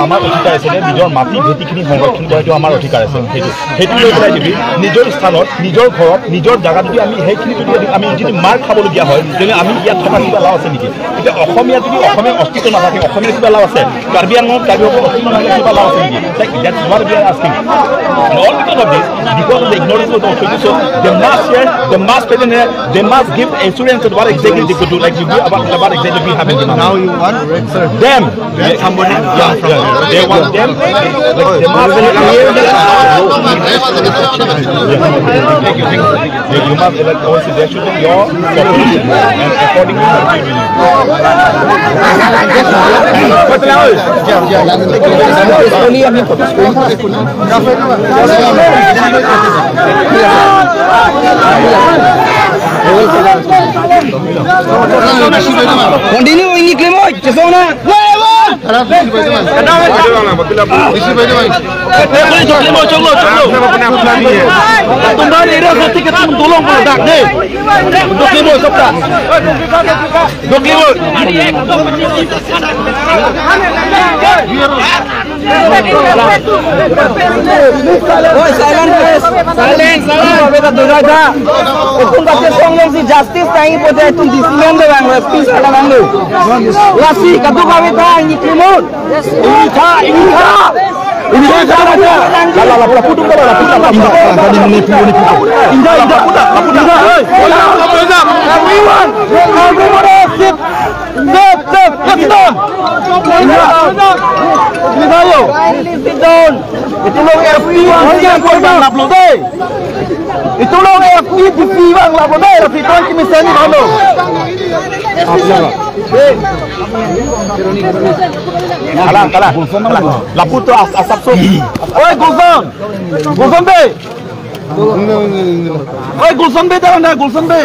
আমাৰ অধিকাৰ আছে নিজৰ মাটি ভেটিখিনি সংৰক্ষণ কৰাটো আমাৰ অধিকাৰ আছে সেইটো লৈ পেলাই যদি নিজৰ স্থানত নিজৰ ঘৰত নিজৰ জাগাত যদি আমি সেইখিনি যদি আমি যদি মাৰ খাবলগীয়া হয় তেতিয়াহ'লে আমি ইয়াত থকা কিবা লাভ আছে নেকি এতিয়া অসমীয়া যদি অসমীয়া অস্তিত্ব নাথাকে অসমীয়া কিবা লাভ আছে কাৰ্বি আংলঙত কাৰ্বি অংশৰ অস্তিত্ব নাথাকে কিবা লাভ আছে নেকি that's what we are asking all because of this because of the ignorance of the authorities so they must pay they must give assurance of what exactly they could do like you do about exactly we have in now you want them somebody they want them like they must you must elect also there should be your population and according to continue ini klimo kesana justice tayo po dahil itong disiyan na lang peace na lang lasi kadu kami tayo ini klimot ini itulong FP yang korban upload itulong FP bang upload rafitong kimisani balo kalah laputo asap so oi gulson be oi gulson be tahu nggak gulson be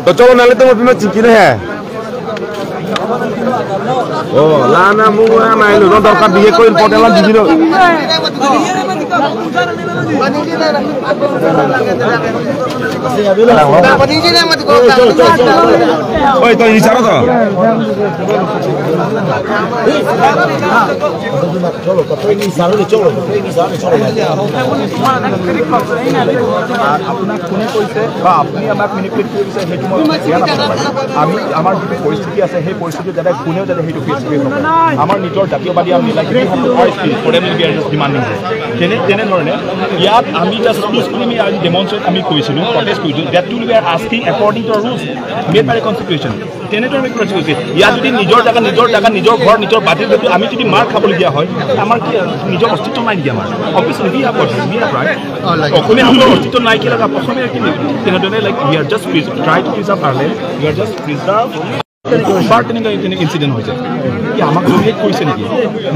तो चलो नाले तो मैं चिंकी है oh lana mua mai lu don ka biye ko important lan digiro oi to ini cara to cholo to ini saro le cholo আপোনাক কোনে কৈছে বা আপুনি আমাক মেনিপুলেট কৰিছে সেইটো আমি আমাৰ যে পৰিস্থিতি আছে সেই পৰিস্থিতি যাতে কোনেও যাতে সেইটো ফেচ কৰিব নোৱাৰে আমাৰ নিজৰ জাতীয়বাদী আমি লাগি তেনেধৰণে ইয়াত আমি জাষ্ট পিছফুলি আমি ডেমনষ্ট্ৰেট আমি কৰিছিলোঁ প্ৰটেষ্ট কৰিছিলোঁ that to be are asking according to rules made by constitution তেনেধৰণে প্ৰটেষ্ট কৰিছে ইয়াত যদি নিজৰ জাগা নিজৰ ঘৰ নিজৰ বাটিৰ যদি আমি যদি মাৰ খাবলগীয়া হয় আমাৰ কি নিজৰ অস্তিত্ব নাই নেকি আমাৰ অবভিয়াছলি বি আৰ ৰাইট অসমীয়াসকলৰ অস্তিত্ব নাই কি লাগে অসমীয়া কি তেনেধৰণে like we are just try to preserve our land we are just preserve incident হৈছে কি আমাক ডমিনেট কৰিছে নেকি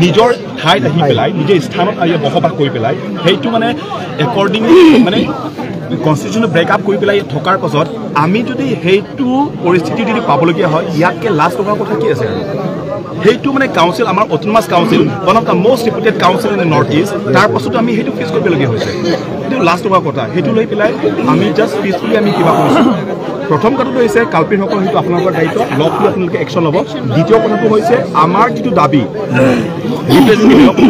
নিজৰ ঠাইত আহি পেলাই নিজৰ স্থানত আহি বসবাস কৰি পেলাই সেইটো মানে একৰ্ডিংলি মানে কনষ্টিটিউশ্যন ব্ৰেক আপ কৰি পেলাই থকাৰ পাছত আমি যদি সেইটো পৰিস্থিতি যদি পাবলগীয়া হয় ইয়াতকৈ লাজ টকাৰ কথা কি আছে সেইটো মানে কাউন্সিল আমাৰ autonomous council one of the most reputed council in the north east তাৰ পাছতো আমি সেইটো ফেচ কৰিবলগীয়া হৈছে সেইটো লাজ টকাৰ কথা সেইটো লৈ পেলাই আমি জাষ্ট পিছফুলি আমি কিবা কৰিছোঁ প্ৰথম কথাটো হৈছে কালপিতসকল সেইটো আপোনালোকৰ দায়িত্ব লকটো আপোনালোকে একশ্যন ল'ব দ্বিতীয় কথাটো হৈছে আমাৰ যিটো দাবী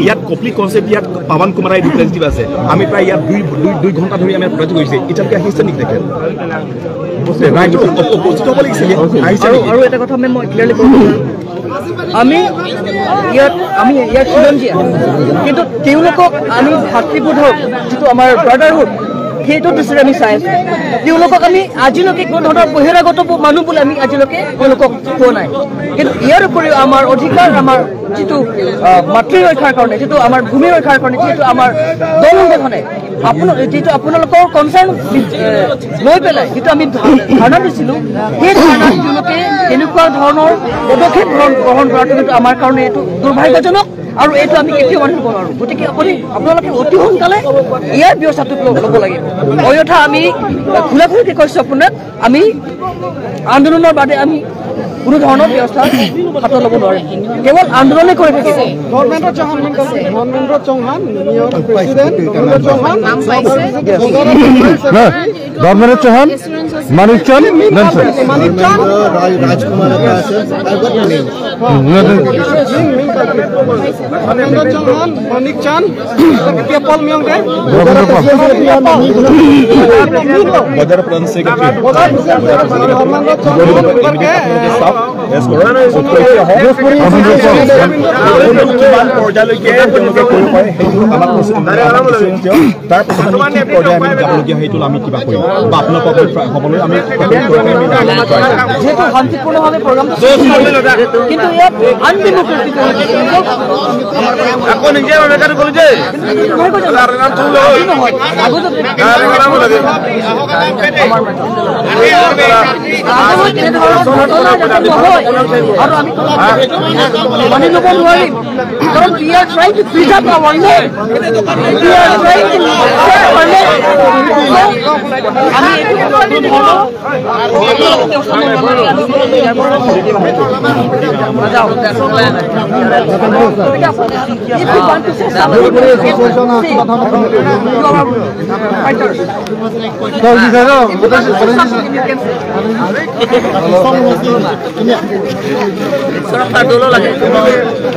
ইয়াত কপলি কনচেপ্ট ইয়াত পাৱন কুমাৰাই ৰিপ্ৰেজেণ্টেটিভ আছে আমি প্ৰায় ইয়াত দুই ঘণ্টা ধৰি আমি প্ৰটেষ্ট কৰিছে এতিয়ালৈকে আহিছে নেকি তেখেত উপস্থিত হ'ব লাগিছিলে আৰু এটা কথা মই ক্লিয়াৰলি ক'ব আমি ইয়াত খিলঞ্জীয়া কিন্তু তেওঁলোকক আমি ভাতৃবোধক যিটো আমাৰ ব্ৰাদাৰহুড সেইটো দৃষ্টিৰে আমি চাই আছোঁ তেওঁলোকক আমি আজিলৈকে কোনো ধৰণৰ বহিৰাগত মানুহ বুলি আমি আজিলৈকে তেওঁলোকক পোৱা নাই কিন্তু ইয়াৰ উপৰিও আমাৰ অধিকাৰ আমাৰ যিটো মাতৃ ৰক্ষাৰ কাৰণে যিটো আমাৰ ভূমি ৰক্ষাৰ কাৰণে যিটো আমাৰ দল সংগঠনে যিটো আপোনালোকৰ কনচাৰ্ণ লৈ পেলাই যিটো আমি ধাৰণা দিছিলোঁ সেই ধাৰণাত তেওঁলোকে এনেকুৱা ধৰণৰ পদক্ষেপ গ্ৰহণ কৰাটো কিন্তু আমাৰ কাৰণে এইটো দুৰ্ভাগ্যজনক আৰু এইটো আমি কেতিয়াও মানিব নোৱাৰোঁ গতিকে আপোনালোকে অতি সোনকালে ইয়াৰ ব্যৱস্থাটো ল'ব লাগিব অন্যথা আমি খোলা খুলিকে কৈছোঁ আপোনাক আমি আন্দোলনৰ বাদে আমি কোনো ধৰণৰ ব্যৱস্থা হাতত ল'ব নোৱাৰিম কেৱল আন্দোলনে কৰি থাকিব ধৰ্মেন্দ্ৰ চৌহান মানিক চান্দ ৰাজকুমাৰ মানিক চান্দ পেপল মিয়ংগে বজাৰ প্ৰধান ছেক্ৰেটাৰী কিমান পৰ্যায়লৈকে তেওঁলোকে কৰিব পাৰে তাৰপিছত আমি কি পৰ্যায় আমি যাবলগীয়া সেইটো আমি কিবা কৰিম বা আপোনালোকক হ'বলৈ আমি যিহেতু শান্তিপূৰ্ণভাৱে প্ৰগ্ৰামটো কিন্তু ইয়াত আনডেমক্ৰেটিক আকৌ নিজে অনেকাটো কলো যে মানি ল'ব নোৱাৰিম কাৰণ we are trying to preserve our land we are trying to save our land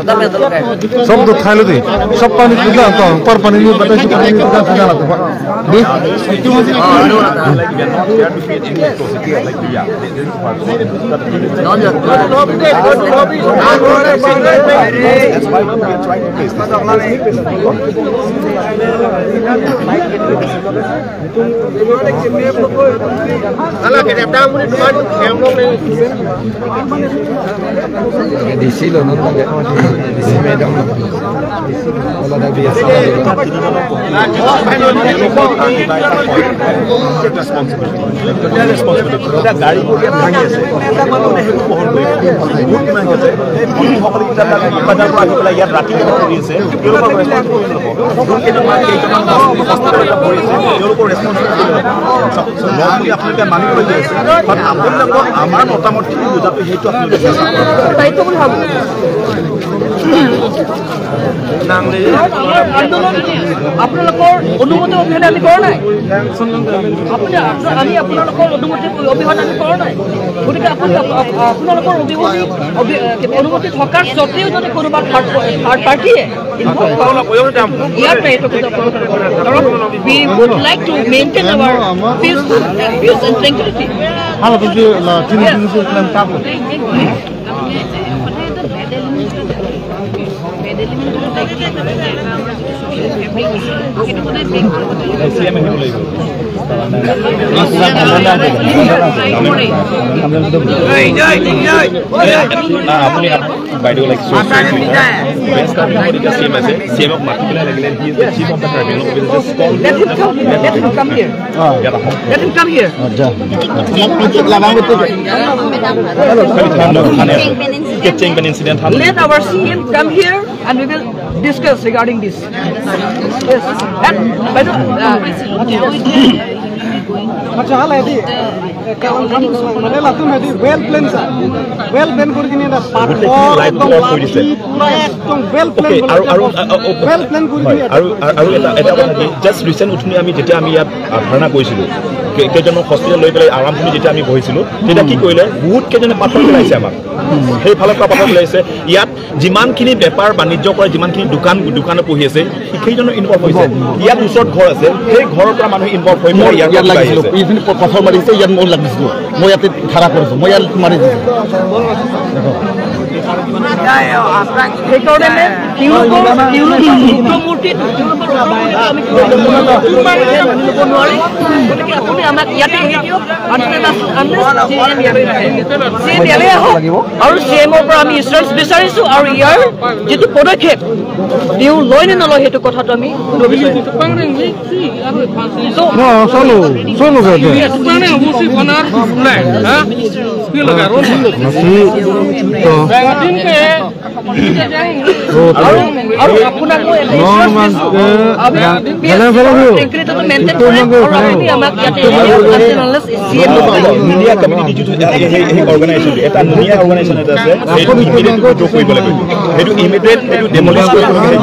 আমি सब तो खा लो दे सब पानी पूजा तो पर पानी में बताइए पानी में पूजा करना लगता আমাৰ মতামত বুজাটো সেইটো আপোনালোকৰ অনুমতি অবিহনে আমি কৰা নাই আমি আপোনালোকৰ অনুমতি অবিহনে আমি কৰা নাই গতিকে আপোনালোকৰ অনুমতি থকাৰ স্বত্তেও যদি কোনোবা থাৰ্ড পাৰ্টিয়ে we would like to maintain our peace and tranquility. বাইদেউ লাইক বেষ্ট কাৰ্বিং এতিয়া চিএম আছে চিএমক মাতি পেলাই লাগিলে he is the chief of the কাৰ্বিং Let our CM come here and we will discuss regarding this. Yes. And by the अच्छा हाल है दी মানে লাতুম হেদি well plan sir well plan কৰি কিনে এটা পাৰ্ট একদম পুৰা একদম ওয়েল প্ল্যান আৰু ওয়েল প্ল্যান কৰি কিনে আৰু এটা কথা কি জাস্ট ৰিসেন্ট উঠনি আমি যেতিয়া আমি ইয়াত ধাৰণা কৰিছিলোঁ কেইজনক হস্পিটেল লৈ পেলাই আৰামভূমি যেতিয়া আমি বহিছিলোঁ তেতিয়া কি কৰিলে বহুত কেইজনে পাথৰ পেলাইছে আমাক সেইফালৰ পৰা পাথৰ পেলাইছে ইয়াত যিমানখিনি বেপাৰ বাণিজ্য কৰে যিমানখিনি দোকানে পঢ়ি আছে সেইজনৰ ইনভলভ হৈছে ইয়াত ওচৰত ঘৰ আছে সেই ঘৰৰ পৰা মানুহ ইনভলভ হৈ মই ইয়াত লাগিছিলোঁ এইখিনি পাথৰ মাৰিছে ইয়াত মই লাগিছিলোঁ মই ইয়াতে ধাৰা কৰিছোঁ মই ইয়াত মাৰি দিছোঁ সেইকাৰণে আপুনি আমাক ইয়াতে এৰি দিয়ক আৰু CMৰ পৰা আমি ইনষ্ট্ৰাকশ্যন বিচাৰিছোঁ আৰু ইয়াৰ যিটো পদক্ষেপ তেওঁ লয় নে নলয় সেইটো কথাটো আমি আৰু আপোনাক মই নুনিয়া কমিউনিটি অৰ্গেনাইজেশ্যন এটা নুনিয়া অৰ্গেনাইজেশ্যন এটা আছে সেইটো ইমিডিয়েট উইথড্ৰ কৰিব লাগে সেইটো ইমিডিয়েট সেইটো ডেমলিছ কৰিব লাগে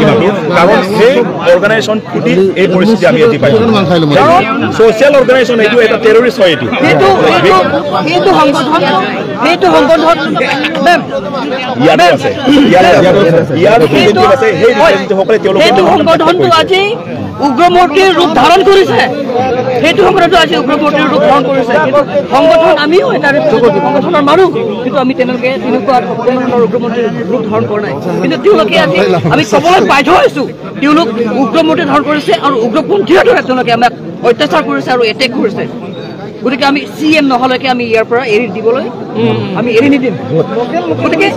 কাৰণ সেই অৰ্গেনাইজেশ্যন ফুটি এই পৰিস্থিতি আমি আজি পাইছোঁ ছ'চিয়েল অৰ্গেনাইজেশ্যন এইটো এটা টেৰৰিষ্ট হয় এইটো সেইটো সংগঠন ইয়াতে আছে ইয়াৰ ৰিপ্ৰেজেণ্টেটিভ আছে সেই ৰিপ্ৰেজেণ্টেটিভসকলে সেইটো সংগঠনটো আজি উগ্ৰমূৰ্তিৰ ৰূপ ধাৰণ কৰিছে সেইটো সংগঠনটো আজি উগ্ৰমূৰ্তিৰ ৰূপ ধাৰণ কৰিছে কিন্তু সংগঠন আমিও এটা সংগঠনৰ মানুহ কিন্তু আমি তেনেকুৱা উগ্ৰমূৰ্তিৰ ৰূপ ধাৰণ কৰা নাই কিন্তু তেওঁলোকে আজি আমি ক'বলৈ বাধ্য হৈছোঁ তেওঁলোক উগ্ৰমূৰ্তি ধাৰণ কৰিছে আৰু উগ্ৰপন্থীৰ দৰে তেওঁলোকে আমাক অত্যাচাৰ কৰিছে আৰু এটেক কৰিছে গতিকে আমি CM নহ'লেকে আমি ইয়াৰ পৰা এৰি দিবলৈ আমি এৰি নিদিম গতিকে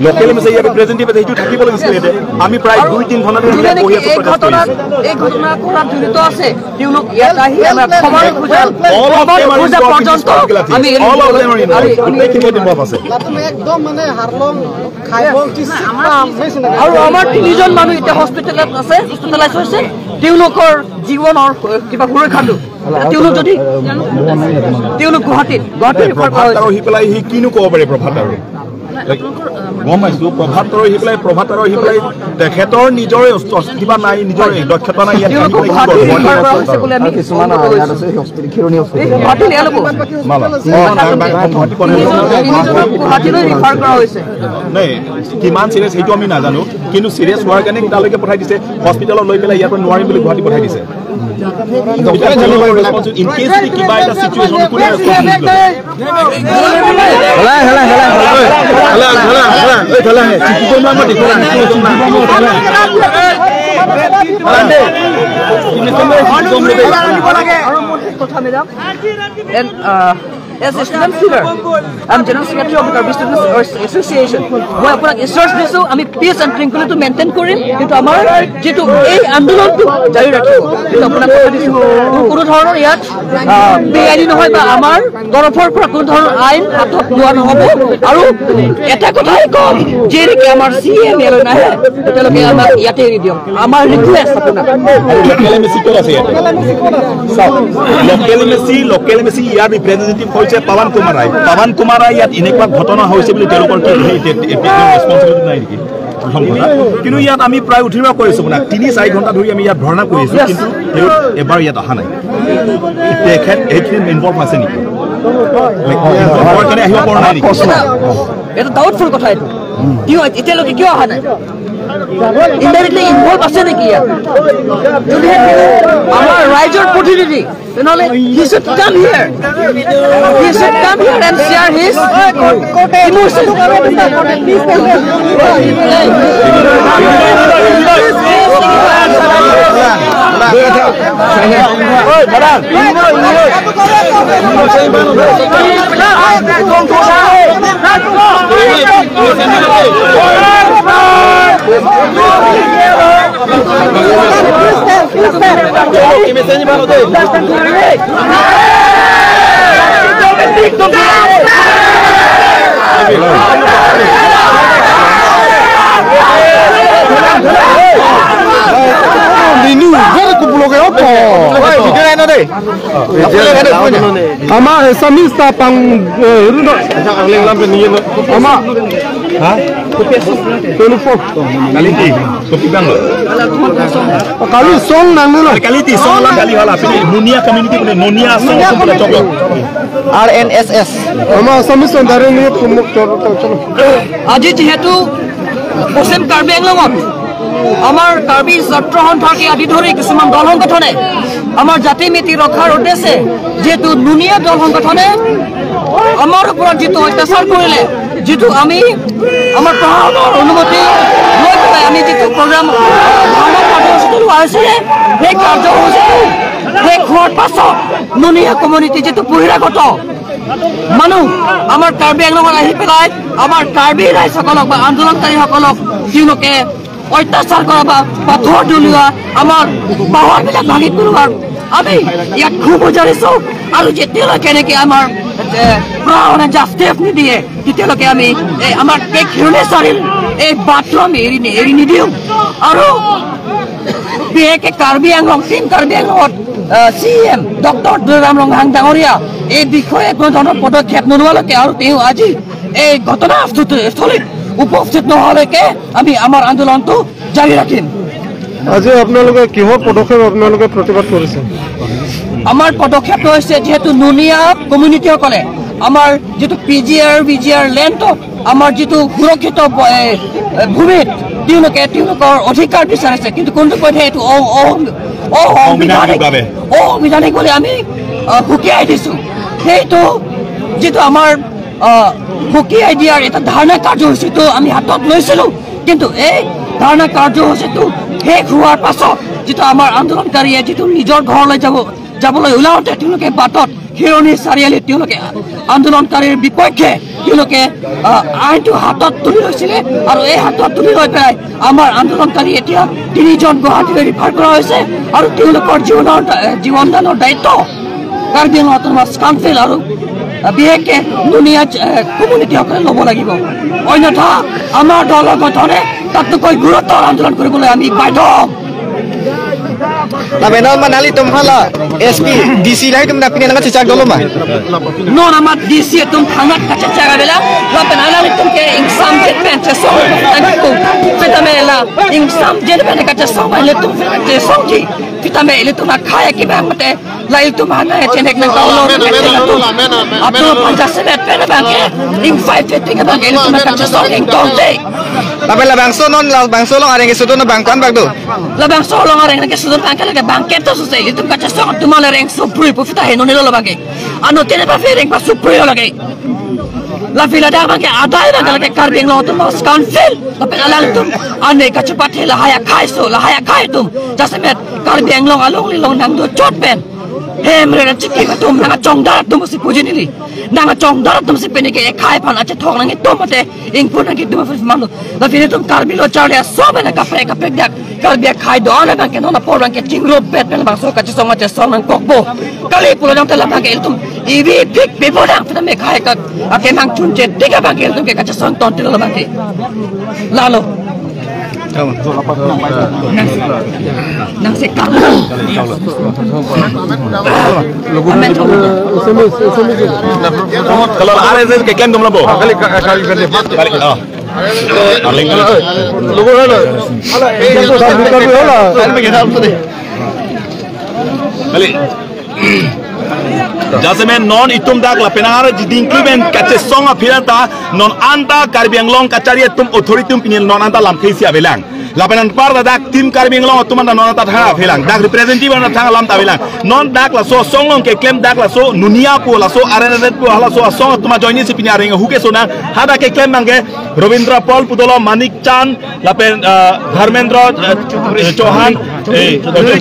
লোকেল ৰিপ্ৰেজেণ্টেটিভ সেইটো থাকিব লাগিছিলে আমি প্ৰায় 2-3 ঘণ্টা ধৰি এই ঘটনা কৰাত জড়িত আছে তেওঁলোক ইয়াত আহি আমাক খবৰ খোজা পৰ্যন্ত আমি একদম মানে হাৰলং আৰু আমাৰ 3জন মানুহ এতিয়া হস্পিটেলত আছে হস্পিটেলাইজ হৈছে তেওঁলোকৰ জীৱনৰ কিবা সুৰক্ষাটো তেওঁলোক গুৱাহাটীত ৰিফাৰ কৰা হৈছে আহি পেলাই সি কিনো ক'ব পাৰে প্ৰভাত আৰু গম পাইছোঁ প্ৰভাত আৰু আহি পেলাই তেখেতৰ নিজৰ কিবা নাই নিজৰ দক্ষতা নাই কিমান চিৰিয়াছ সেইটো আমি নাজানো কিন্তু চিৰিয়াছ হোৱাৰ কাৰণে তালৈকে পঠাই দিছে হস্পিটেলত লৈ পেলাই ইয়াৰ পৰা নোৱাৰিম বুলি গুৱাহাটী পঠাই দিছে কিবা এটা situation As a student leader, I'm General Secretary of the Karbi Students Association. মই আপোনাক ইনষ্ট্ৰাকশ্যন দিছোঁ আমি পিচ এণ্ড ট্ৰেংকুইলিটি মেইনটেইন কৰিম কিন্তু আমাৰ যিটো এই আন্দোলনটো জাৰি ৰাখিব কিন্তু আপোনাক কথা দিছোঁ কোনো ধৰণৰ ইয়াত বেআইনী নহয় বা আমাৰ তৰফৰ পৰা কোনো ধৰণৰ আইন হাতত লোৱা নহ'ব আৰু এটা কথাই ক'ম যে নেকি আমাৰ CM ইয়ালৈ নাহে তেওঁলোকে আমাক ইয়াতে এৰি দিয়ক আমাৰ ৰিকুৱেষ্ট আপোনাক লোকেল মেচি ইয়াৰ ৰিপ্ৰেজেণ্টেটিভ হৈছে পাৱান কুমাৰ ৰায় ইয়াত এনেকুৱা ঘটনা হৈছে বুলি তেওঁলোকৰ ৰেছপন্সিবিলিটি নাই নেকি কিন্তু ইয়াত আমি প্ৰায় উঠিব কৰিছোঁ আপোনাক 3-4 ঘণ্টা ধৰি আমি ইয়াত ধৰ্ণা কৰি আছোঁ কিন্তু এবাৰ ইয়াত অহা নাই তেখেত এইখিনি ইনভলভ আছে নেকি আহিব পৰা নাই নেকি এটা ডাউটফুল কথা এইটো এতিয়ালৈকে কিয় অহা নাই ইনডাইৰেক্টলি ইনভলভ আছে নেকি ইয়াত যদিহে আমাৰ ৰাইজৰ প্ৰতিনিধি তেনেহ'লে he should come here and share his emotions. Ama esamis ta pang rudo. Ama ha? Telefon. Kali song nang lo. Kali ti song lang kali hala pini Nunia community puni Nunia song pula coba. RNSS. Ama esamis ondare ni kumuk cholo. আজি যেহেতু পশ্চিম কাৰ্বি আংলঙত আমাৰ কাৰ্বি ছাত্ৰ সন্থাকে আদি ধৰি কিছুমান দল সংগঠনে আমাৰ জাতি নীতি ৰক্ষাৰ উদ্দেশ্যে যেহেতু নুনিয়া দল সংগঠনে আমাৰ ওপৰত যিটো অত্যাচাৰ কৰিলে যিটো আমি আমাৰ প্ৰশাসনৰ অনুমতি লৈ পেলাই আমি যিটো প্ৰগ্ৰাম ভাওনা কাৰ্যসূচী লোৱা হৈছিলে সেই কাৰ্যসূচীটো শেষ হোৱাৰ পাছত নুনিয়া কমিউনিটি যিটো বহিৰাগত মানুহ আমাৰ কাৰ্বি আংলঙত আহি পেলাই আমাৰ কাৰ্বি ৰাইজসকলক বা আন্দোলনকাৰীসকলক তেওঁলোকে অত্যাচাৰ কৰা বা পাথৰ দলিওৱা আমাৰ পাহাৰবিলাক ভাঙি পেলোৱাৰ আমি ইয়াত খুব উজাৰিছোঁ আৰু যেতিয়ালৈকে এনেকৈ আমাৰ প্ৰশাসনে জাষ্টিছ নিদিয়ে তেতিয়ালৈকে আমি আমাৰ এই ঘূৰ্ণিচাৰীৰ এই বাটটো আমি এৰি নিদিওঁ আৰু বিশেষকৈ কাৰ্বি আংলং টিম কাৰ্বি আংলঙত CM ডক্টৰ দুৰাম ৰংহাং ডাঙৰীয়া এই বিষয়ে কোনো ধৰণৰ পদক্ষেপ নোলোৱালৈকে আৰু তেওঁ আজি এই ঘটনাস্থলীত উপস্থিত নোহোৱালৈকে আমি আমাৰ আন্দোলনটো জাৰি ৰাখিম আজি আপোনালোকে কিহৰ পদক্ষেপ আপোনালোকে প্ৰতিবাদ কৰিছে আমাৰ পদক্ষেপটো হৈছে যেহেতু নুনিয়া কমিউনিটিসকলে আমাৰ যেটো PGR লেণ্ডত আমাৰ যেটো সুৰক্ষিত ভূমিত তেওঁলোকৰ অধিকাৰ বিচাৰিছে কিন্তু কোনটো পথে এইটো অসাংবিধানিক বুলি আমি হুকিয়াই দিছোঁ সেইটো যেটো আমাৰ হুকিয়াই দিয়াৰ এটা ধাৰণা কাৰ্যসূচীটো আমি হাতত লৈছিলোঁ কিন্তু এই ধাৰণা কাৰ্যসূচীটো শেষ হোৱাৰ পাছত যেটো আমাৰ আন্দোলনকাৰীয়ে যেটো নিজৰ ঘৰলৈ যাবলৈ ওলাওঁতে তেওঁলোকে বাটত হিৰণী চাৰিআলিত তেওঁলোকে আন্দোলনকাৰীৰ বিপক্ষে তেওঁলোকে আইনটো হাতত তুলি লৈছিলে আৰু এই হাতত তুলি লৈ পেলাই আমাৰ আন্দোলনকাৰী এতিয়া 3জন গুৱাহাটীলৈ ৰিফাৰ কৰা হৈছে আৰু তেওঁলোকৰ জীৱনদানৰ দায়িত্ব কাৰ্বি আংলং অটোনমাছ কাউন্সিল আৰু বিশেষকৈ নুনিয়া কমিউনিটিসকলে ল'ব লাগিব অন্যথা আমাৰ দলৰ গঠনে তাতকৈ গুৰুতৰ আন্দোলন কৰিবলৈ আমি বাধ্য হ'ম Labenon manali tum hala SP DC lai tum napin nang cecak dulu mah. Non amat DC tum hangat cecak bela. Laben anali tum ke insam jet pen cesong tanku. Fitamela insam jet pen cesong le tum cesong ji. Fitamela tum khaya ki bang mate. Lai tum hana cenek nang taulo. Apno panjang semet pen bang ke. Ing 550 ke bang le tum cesong ing tonte. Labela bangso non la bangso long areng sudon na bangkan bagdo. La bangso long areng ke sudon bangkan ke bangket to susai itu kaca sok tu malah reng supri pufita heno nilo lagi. Anu tiada apa reng pas supri lagi. La fila dah bangke ada yang lagi Karbi Anglong Autonomous Council. Tapi alang tu ane kaca pati lah haya kai tu. Jasemet Karbi Anglong along lilong nang do cot pen. Mereka cikik tu nang cong darat tu mesti puji nili. Nang cong darat tu mesti penike kai pan aja thong nang itu mate ingpun nang itu mesti malu. La fila tu Karbi lo cari sobe nak kapre dak. Karbi kai doa nak bangke nona por bangke cingro bet nang bangso kaca song nang kokbo. Kali pulau yang telah bangke itu ibi pik bipodang kita mekai kat akan nang cunjet tiga bangke itu ke kaca song ton tidak bangke. Lalu nang sekal. Kalau ada yang kekem dong labo. Kali. logo halo ala itu sabi hola Kali. Jasmen non itum dak la penara jidingkliben kace songa phirata non anta Karbi Anglong kacaria tum authority pinil non anta lam khesia belang lapenan parda dak tim Karbi Anglong tuman non anta tha belang dak representative na tha lam ta belang non dak la so songlong ke claim dak la so nunia ko la so arenet ko la so song tuma joini si pinya ring huke so na hada ke claim mange Robindra Paul Pudolo Manik Chan lapen Dharmendra Chauhan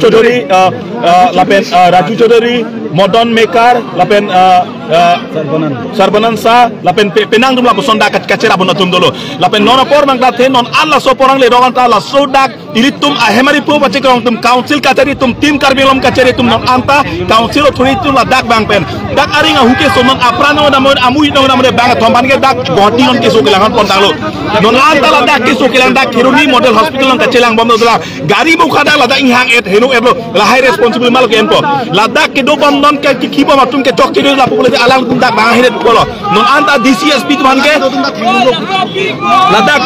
Chaudhary lapen Raju Chaudhary Modon Mekar lapen Sarbanan Sa lapen penang dum la sonda kacera bon tum dolo lapen nona por mang lathe non alla so porang le dogan ta la so dak ilitum ahemari pu bache krong tum council kachari tum tim Karbi Anglong kachari tum non anta council authority tum la dak bang pen dak aringa huke so non aprano na mon amui no na mon bang thomban ge dak goti on ke so kelangan pon tanglo non anta la dak ke so kelang dak hiruni model hospital on kachelang bom dolo gari bu khada la da inghang et henu et lo la high responsible mal ke empo la dak ke do bom non ke khibo ma tum ke chok ke la pukul alang tum dak bang heret polo non anta DCSP tuan ke la dak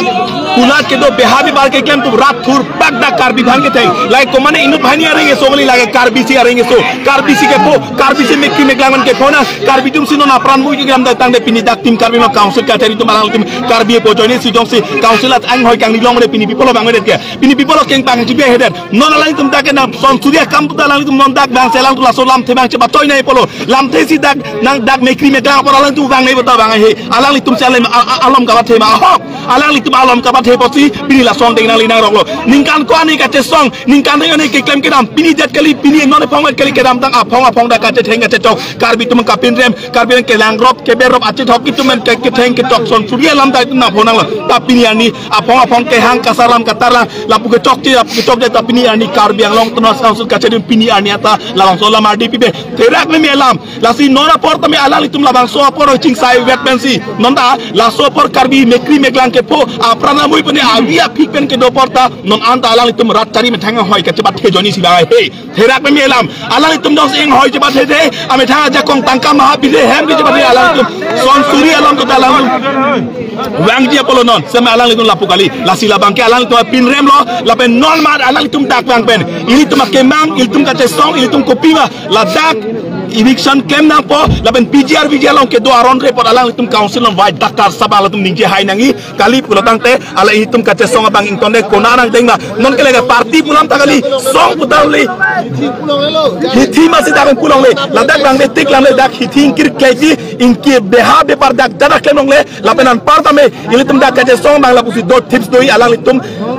kunat ke do behavi bar ke kem tu rat thur bak dak kar bibhan ke thai like ko mane inu bhani arenge sogli lage kar bisi arenge so kar bisi ke po kar bisi mekki meglangan ke phona kar bitum sino na pran mu gram da tang de pini dak tim kar bima council ka teri tu malang tim kar bi po joine si jong si council at ang hoi kang ni long de pini pipolo bang de ke pini pipolo keng pang ji be hedet non ala tum dak na son surya kam puta lang tum non dak bang selang tu la so lam the bang che batoi nai polo lam the si dak nang dak mekri meglang por ala tu bang nei bata bang he alang li tum sale alam ka bathe ma hok alang li tum alam ka bathe posi pini la son deng nang li nang rok lo ningkan ko ani ka che song ningkan deng ani ke klem ke dam pini jet kali pini non phong kali ke dam tang phong da ka che theng che tok kar bi tum ka pin rem kar bi ke lang rop ke be rop ache thok ki tum ke theng ke tok son surya lam da na phonang la ta pini ani phong ke hang ka salam ka tar la pu ke tok de ta pini ani kar bi ang long tno sa ka che pini ani ata la long so la ma di pi be terak me lam la si nora por ta me ala li tum la bang so por ching sai wet pensi non da la so por kar bi mekri meglang ke po prana mui pene avia phik pen ke do porta non anta ala li tum rat chari me thang hoi ka che bat the joni si ba he terak me lam ala li tum dong sing hoi che bat the ame thang ja kong tangka ma bi de hem ke che bat ala tum son suri alam to dalam wang dia polo non sama ala li tum la pukali la si la bang ke ala li tum pin rem lo la pen non ma ala li tum dak bang pen ini tum kemang il tum ka che song il tum kopi ma la dak eviction kem na po laben PGR long ke do aron report alang tum council on vai dakar sabal tum ningje hai nangi kali pulotang te ala itum ka che song bang ington de kona nang deng na non ke lega party pulam takali song putal le hithi masih dak pulong le ladak bang de tik lam le dak hithi kir keji inki beha be par dak dadak kemong le lapenan partame ili tum dak ka che song bang la pusi do tips doi alang itum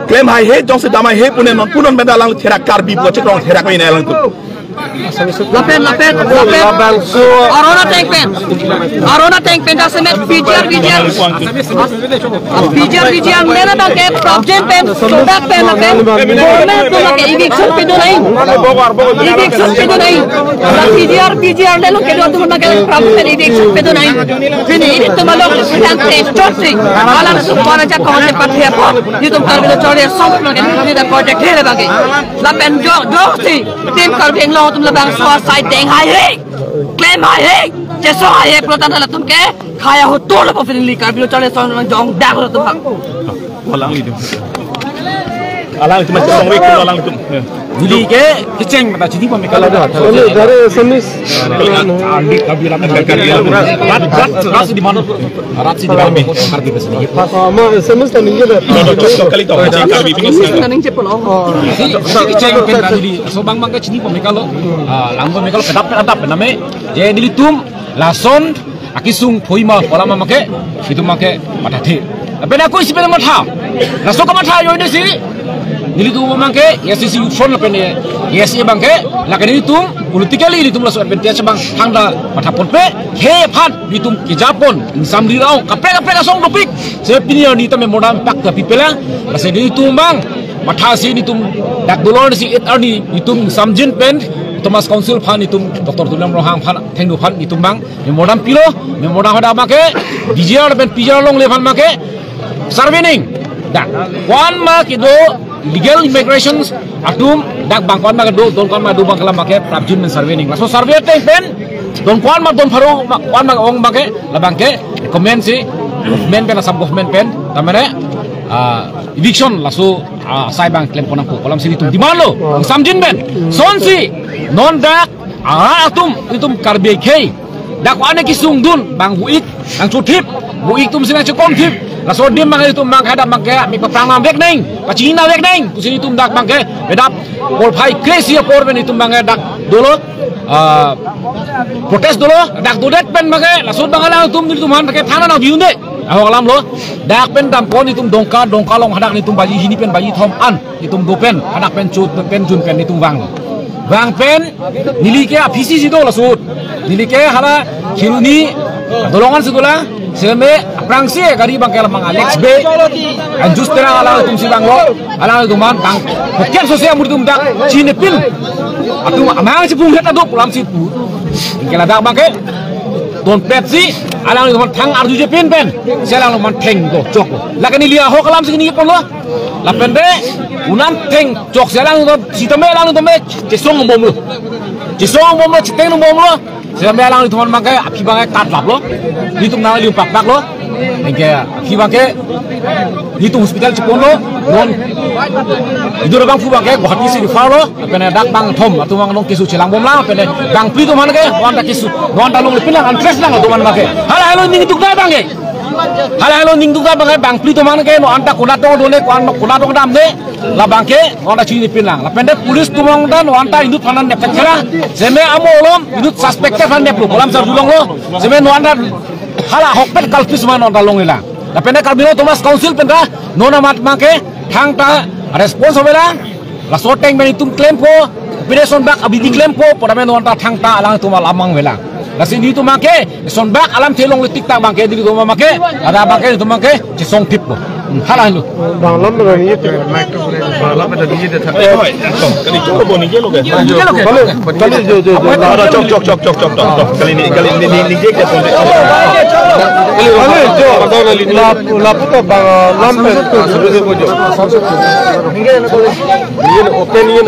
claim hai he jong se damai he punen non punon benda alang thera kar bi bo che krong thera ko ina alang tum Lapen Arona tank pen dah semet PGR nena bang ke problem pen product pen lapen government tu mak eviction pen nahi PGR nelo ke tu mak problem eviction pen nahi ini tu malok tank stop si alam tu para ja kaun se pathe apo ni tu kar bilo chore som ni da project hai bang lapen jo si tim kar beng lo tum la bang so sai deng hai he claim hai he je so hai he protan la tum ke khaya ho to lo fin li kar bilo chore so jong dak lo tum alang li tum alang tum song week alang tum Dili ke keceng mata cini pun mereka ada. Ini dari semis. Andi kabila mereka rat di mana? Rat di mana? Harti kesini. Sama semis tadi juga. Kali tahu keceng kami bingung. ning je polo Keceng pen dili. So bang ke cini pun mereka lo. Langgo mereka lo pedap name. Je dili tum lason akisung poima orang make itu make patati. Tapi aku isi pen matha. Laso ke matha yo ini sih. Nili tu bangke, yes isi phone la pene, yes e bangke, la kene tum politically li tum la so advantage bang hangda patha ponpe, he phat li tum ki japon, samri rao, kapre la song topik, se opinion ni tame modam pak ka pipela, la se ni tum bang, matha si ni tum dak dolor si et arni ni tum samjin pen, Thomas Council phan ni tum Dr. Tulam Rohang phan, thengdu phan ni tum bang, ni modam pilo, ni modam hada make, DJR pen PJR long le phan make, surveying, dak, one mark itu legal immigrations atum dak bangkon ma do don kon ma do bangkala make prabjun men surveying so survey tank pen don kon ma don pharo kon ma ong make la bangke comment si government pen sub government pen tamane eviction la so sai bang claim konang ko kolam sini tum dimalo samjin ben son si non dak atum itum karbe khei dak ane ki sungdun bang buik ang chutip buik tum sina chekong tip la so dim mang itu mang hadap mang ke mi paprang mang vek neng pa China vek neng tu sini tum dak mang ke bedap pol phai crazy por ben itu mang dak dolo protest dolo dak dodet pen mang ke la so bang ala tum ni tum han ke thana na biun de awak lam lo dak pen dam pon itu dongka long hadak ni tum bayi hini pen bayi thom an itu do pen hadak pen chut pen jun pen itu wang pen nili ke apisi sido la sut nili ke hala khiruni dolongan sekolah seme prangsi gari bangkel mang Alex B anjus terang ala tum si banglo ala tum man bang hokian sosial murdum dak cine pin atu amang si pung heta do pulam si pu ingkela dak bangke don pet si alang teman thang arju je pen selang teman theng do cok la kan liya ho kalam sini pon lo la pende unan theng cok selang do sitame alang do me jesong bom lo citeng bom lo selang alang teman makai api bangai kat lap lo hitung na liu pak lo nge api bangai hitung hospital cepon lo non itu bang fu bangai bahati si di falo pene dak bang thom atu mang long kisu celang bom la pene bang pli to man ke wan ta kisu non ta long le pinang antres lang to man make halo ning tuk da bang halo ning tuk da bang pli to man ke no anta kuna to dole kuna to dam de la bang ke on ta chi ni pinang la pende pulis tu mang dan on ta indut fanan ne pekera seme amolom indut suspect fan ne program sar dulong lo seme no anda hala hokpet kalpis man on ta long ila la pende kalbino thomas council penda nona mat make thang ta responsible la soteng ben itum claim ko operation bak abidi claim ko podame no anta thang ta alang tumal amang wela la sini tu make son bak alam thelong le tikta bangke di tu make ada bangke tu make ci song tip ko hala lu banglam ro ni banglam da dije de thak hoy kali chok bo ni je lo ke kali jo chok kali ni je ke son kali jo la puto banglam pe sebese bojo opinion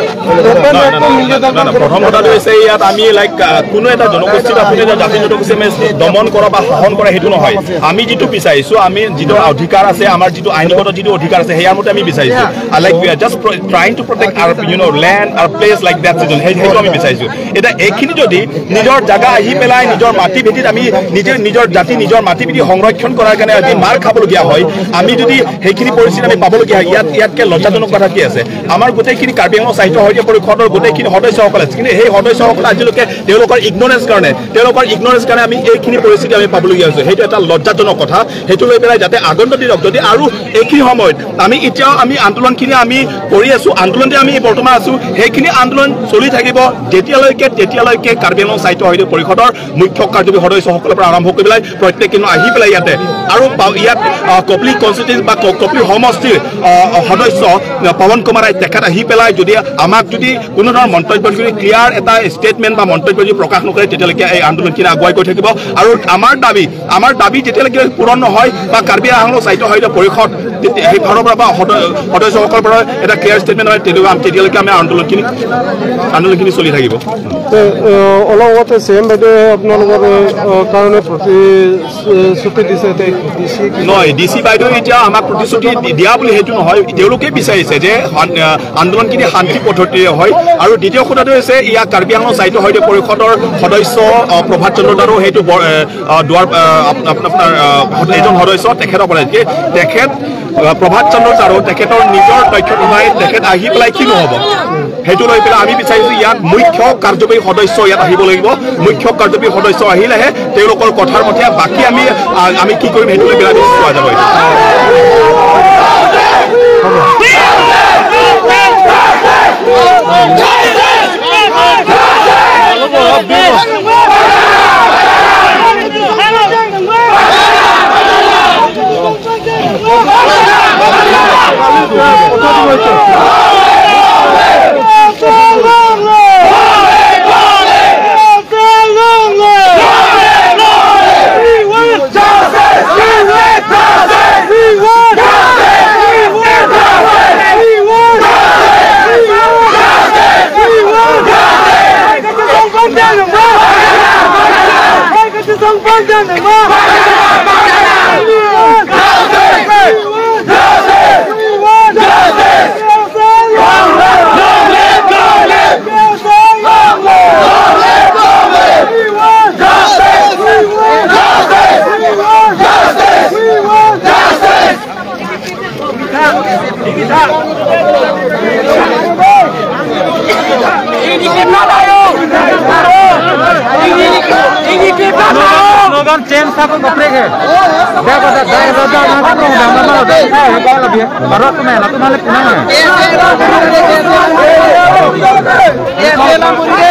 প্ৰথম কথাটো হৈছে ইয়াত আমি লাইক কোনো এটা জনগোষ্ঠীত আপুনি এটা জাতি জনগোষ্ঠী দমন কৰা বা শাসন কৰা সেইটো নহয় আমি যিটো বিচাৰিছো আমি যিটো অধিকাৰ আছে আমাৰ যিটো আইনগত যিটো অধিকাৰ আছে সেয়াৰ মতে আমি বিচাৰিছো like we are just trying to protect our land our place like that সেইটো আমি বিচাৰিছো এতিয়া এইখিনি যদি নিজৰ জাগা আহি পেলাই নিজৰ মাটি ভেটিত আমি নিজৰ জাতি নিজৰ মাটি ভেটি সংৰক্ষণ কৰাৰ কাৰণে যদি মাৰ খাবলগীয়া হয় আমি যদি সেইখিনি পৰিস্থিতি আমি পাবলগীয়া হয় ইয়াতকৈ লজ্জাজনক কথা কি আছে আমাৰ গোটেইখিনি কাৰ্বি আংলং সাহিত্য সাহিত্য পৰিষদৰ গোটেইখিনি সদস্যসকল আছে কিন্তু সেই সদস্যসকলে আজিলৈকে তেওঁলোকৰ ইগনৰেঞ্চ কাৰণে আমি এইখিনি পৰিস্থিতি আমি পাবলগীয়া হৈছে সেইটো এটা লজ্জাজনক কথা সেইটো লৈ পেলাই যাতে আগন্তুক দিনত যদি আৰু এইখিনি সময়ত আমি এতিয়াও আমি আন্দোলনখিনি আমি কৰি আছো আন্দোলনতে আমি বৰ্তমান আছো সেইখিনি আন্দোলন চলি থাকিব তেতিয়ালৈকে কাৰ্বি আংলং সাহিত্য সাহিত্য পৰিষদৰ মুখ্য কাৰ্যবাহী সদস্যসকলৰ পৰা আৰম্ভ কৰি পেলাই প্ৰত্যেকজন আহি পেলাই ইয়াতে আৰু ইয়াত কপলি কনষ্টিটিউয়েন্সি বা কপলি সমষ্টিৰ সদস্য পৱন কুমাৰ ৰায় তেখেত আহি পেলাই যদি আমাক যদি কোনো ধৰণৰ মন্তব্য কৰি ক্লিয়াৰ এটা ষ্টেটমেণ্ট বা মন্তব্য যদি প্ৰকাশ নকৰে তেতিয়ালৈকে এই আন্দোলনখিনি আগুৱাই গৈ থাকিব আৰু আমাৰ দাবী যেতিয়ালৈকে পূৰণ নহয় বা কাৰ্বি আংলং সাহিত্য সাহিত্য পৰিষদ সেই ফালৰ পৰা বা সদস্যসকলৰ পৰা এটা ক্লিয়াৰ ষ্টেটমেণ্ট হয় তেতিয়ালৈকে আমি আন্দোলনখিনি চলি থাকিব অলপতে চেম বাইদেৱে আপোনালোকৰ কাৰণে প্ৰতিশ্ৰুতি দিছে নহয় ডিচি বাইদেউ এতিয়া আমাক প্ৰতিশ্ৰুতি দিয়া বুলি সেইটো নহয় তেওঁলোকে বিচাৰিছে যে আন্দোলনখিনি শান্তি পদ্ধতিৰে হয় আৰু দ্বিতীয় কথাটো হৈছে ইয়াত কাৰ্বি আংলং সাহিত্য সাহিত্য পৰিষদৰ সদস্য প্ৰভাত চন্দ্ৰ দাৰো সেইটো দুৱাৰ আপোনাৰ এজন সদস্য তেখেতৰ পৰা তেখেত প্ৰভাত চন্দ্ৰ দাৰো তেখেতৰ নিজৰ দক্ষতাই তেখেত আহি পেলাই কি নহ'ব সেইটো লৈ পেলাই আমি বিচাৰিছো ইয়াত মুখ্য কাৰ্যবাহী সদস্য ইয়াত আহিব লাগিব মুখ্য কাৰ্যবাহী সদস্য আহিলেহে তেওঁলোকৰ কথাৰ মতে বাকী আমি কি কৰিম সেইটো লৈ পেলাই পোৱা যাব slogan change sab kopre देखो दाई रोजा ना तो हमरा मारो दे है लबी भारत में ला तुम्हारे पुना है ये लेला मुझे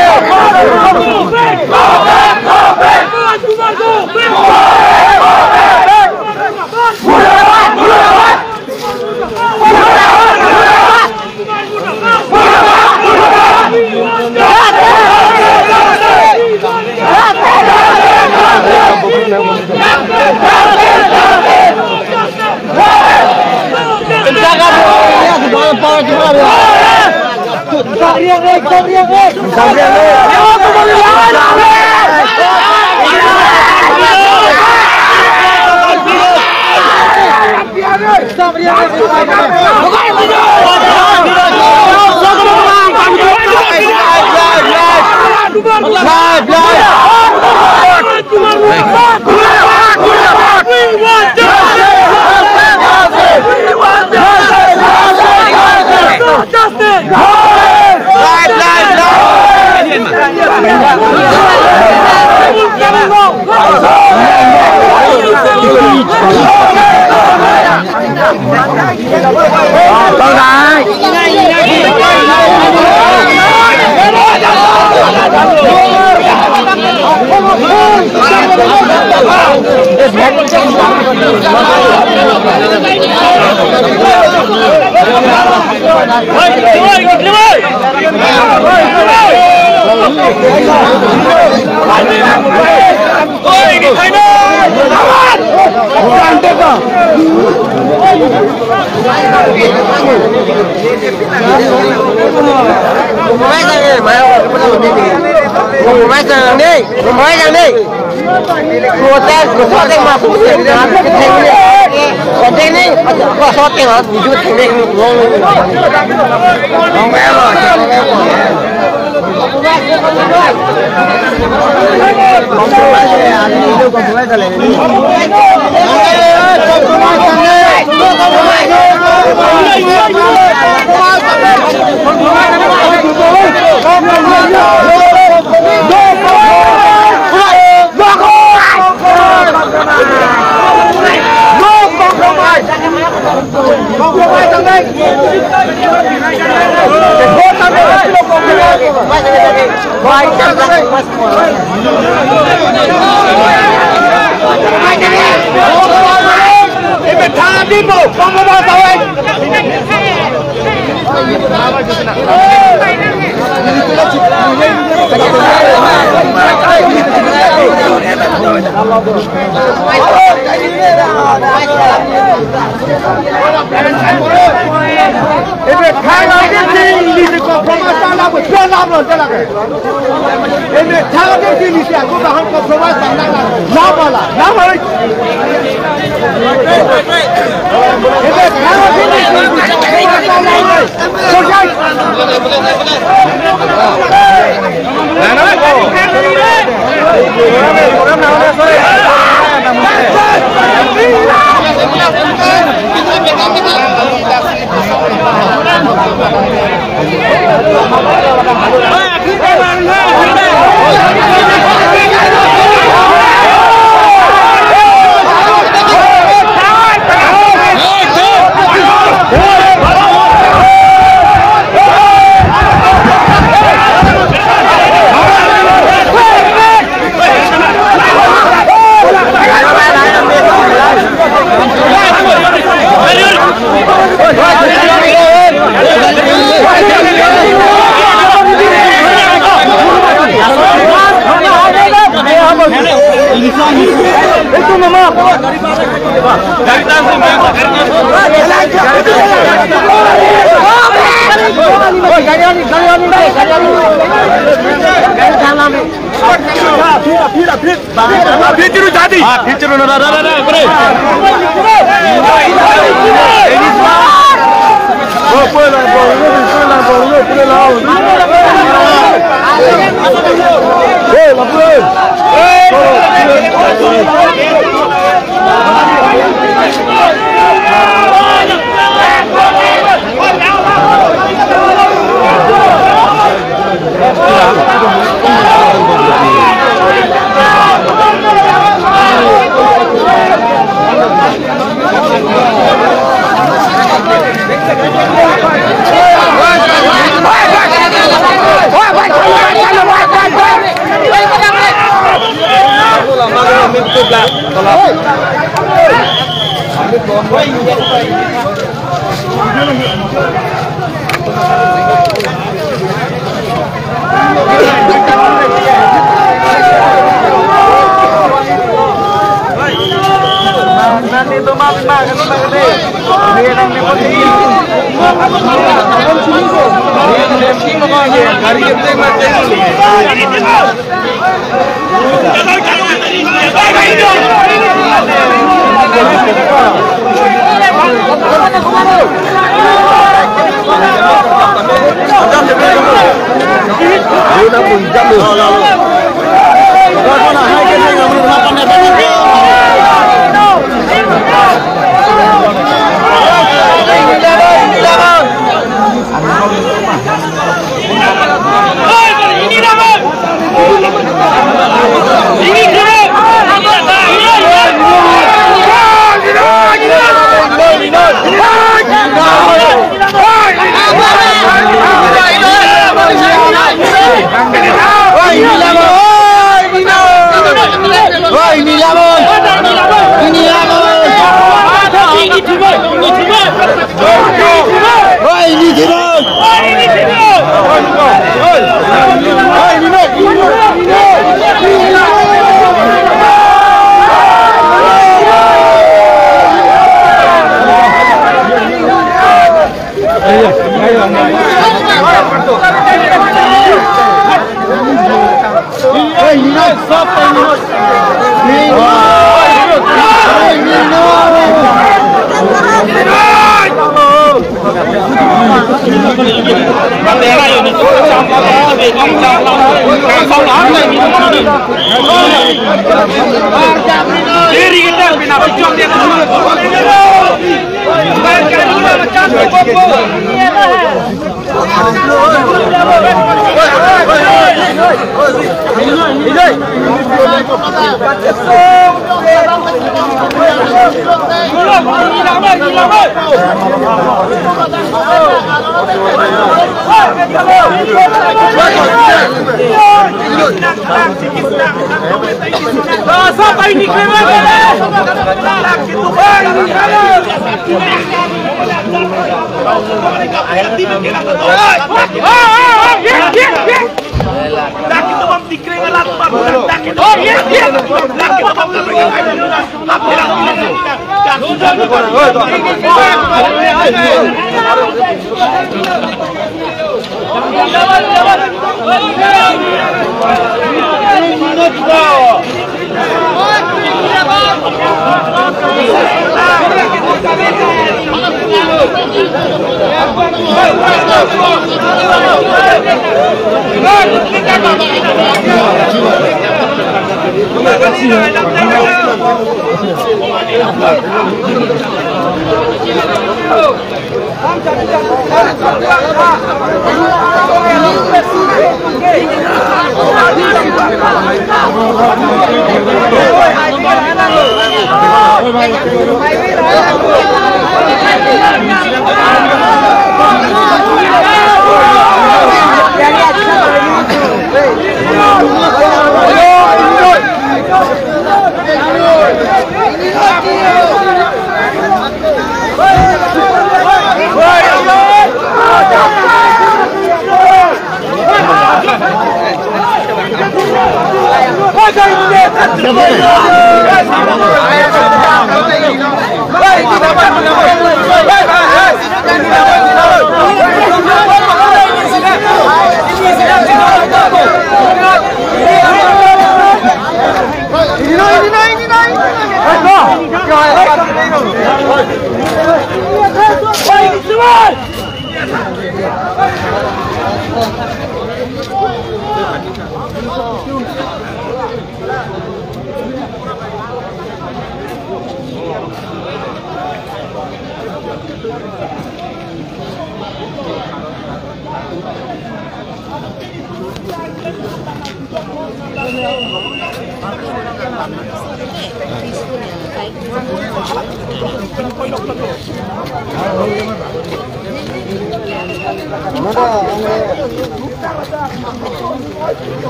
Nanti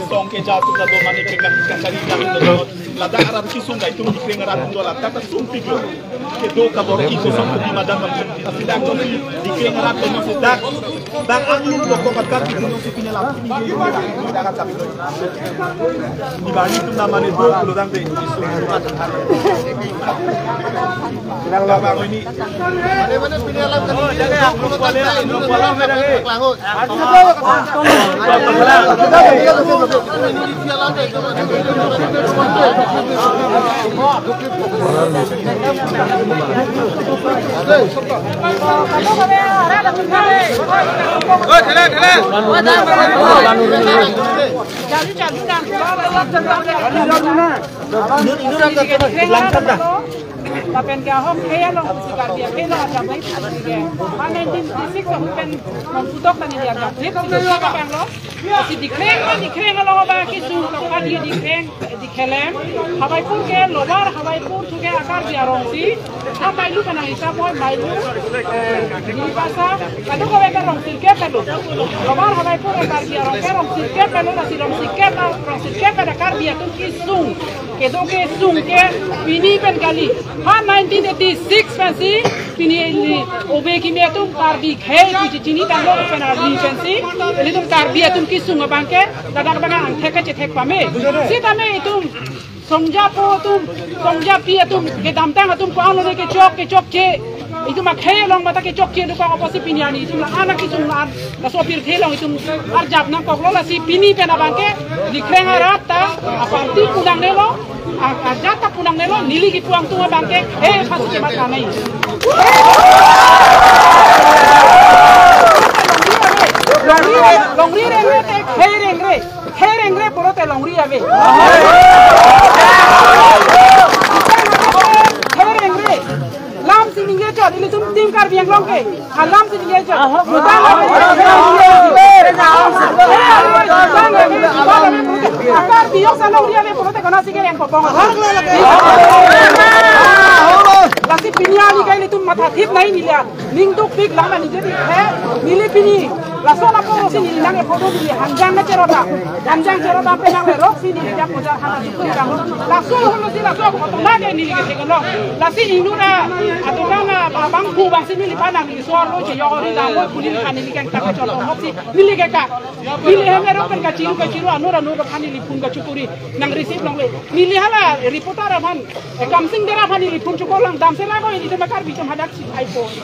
Song ke jatuh ke dalam mana ke kasari kami dalam lada Arab si sung itu dikring Arab itu lada tak sung pikir ke do kabor itu sung di madam tidak tu dikring Arab itu sudah dan angin do ko bakar itu si punya lagu tidak akan tapi di bali itu namanya do keluar dari sedang lama ini mana punya lagu jaga aku boleh laut Lapen kaya hom kaya long sikar dia kaya long ada baik dia. Mana di sik so pen memputok tani dia agak. Dia tu dia apa yang lo? Si dikreng lo apa kisu kalau dia dikelem. Habai pun ke lobar habai pun tu ke akar dia rongsi. Apa itu kan hisap boy mailu. Di pasar kalau kau beker rongsi ke pelu. Lobar habai pun akar dia rongsi ke pelu nasi rongsi ke pada akar dia tu kisu. Kedo ke sung ke pini pen kali. Ha 1986 pensi pini obe kimi atum karbi khai tu chini tango penardi pensi itu karbi atum kisung abangke dadak banga angtheka chethek pame si tame itu Songja po tum, songja pi atum, ke damtang atum ko ano ke chok che. Itu mak khe long mata ke chok che ko ko si pinyani itu la anak itu la so pir khe long itu arjap nang ko la si pini pe na bangke dikreng rata apa ti punang nelo ajata punang nelo nili ki puang tu bangke pasti ke mat kanai. Longri rengre te khe rengre poro te longri ave. Lam sini ye jod ini tum tim kar biang long ke lam sini ye jod akar biok sana uria le porote kona sige yang popong lasi pinyani kai ni tum mata thip nahi milia ning tuk pik lama ni jadi he mili pini laso na poro sini nang e photo di hanjang na cerota pe nang le rok sini ja pojar hana di kang laso hono si laso ko to na ni ke tegalo lasi inura adorana bang pu bang sini li panang ni so lo je yo ri la mo puli ni khani ni kan ta ko to hopsi mili ke ka mili he mero kan ka chiru anura no khani li pun ka chukuri nang receive long le mili hala reporter aban kamsing dera khani li pun chukolang dam se la ko ni te makar bi tum hadak si iPhone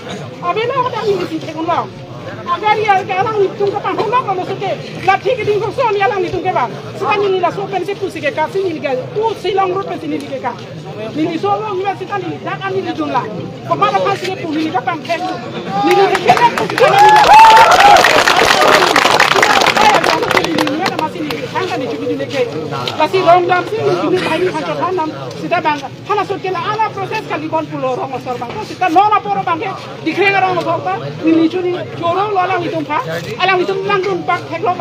abela hada ni si tegalo agar ya kalang ni tum ka pa hono ko lo seke la thik din ko so ni alang ni tum ke ba sita ni la so pen se pu sike ka sini ga tu silang road pe sini ke ka ni so lo ni sita ni dak ani ni jumla ko ma pa sike pu ni ka pang ke ni ni ke na pu sike ni Hanga ni cukup dileke, kasi long dam sih ni kami hanya hanam, kita bang, hana sot kela ala proses kali kon pulo orang masar bang, kita nona poro bang ke, dikreng orang masar ta, ni cuni jorong lo alang hitung pa, alang hitung langdun pak theklo,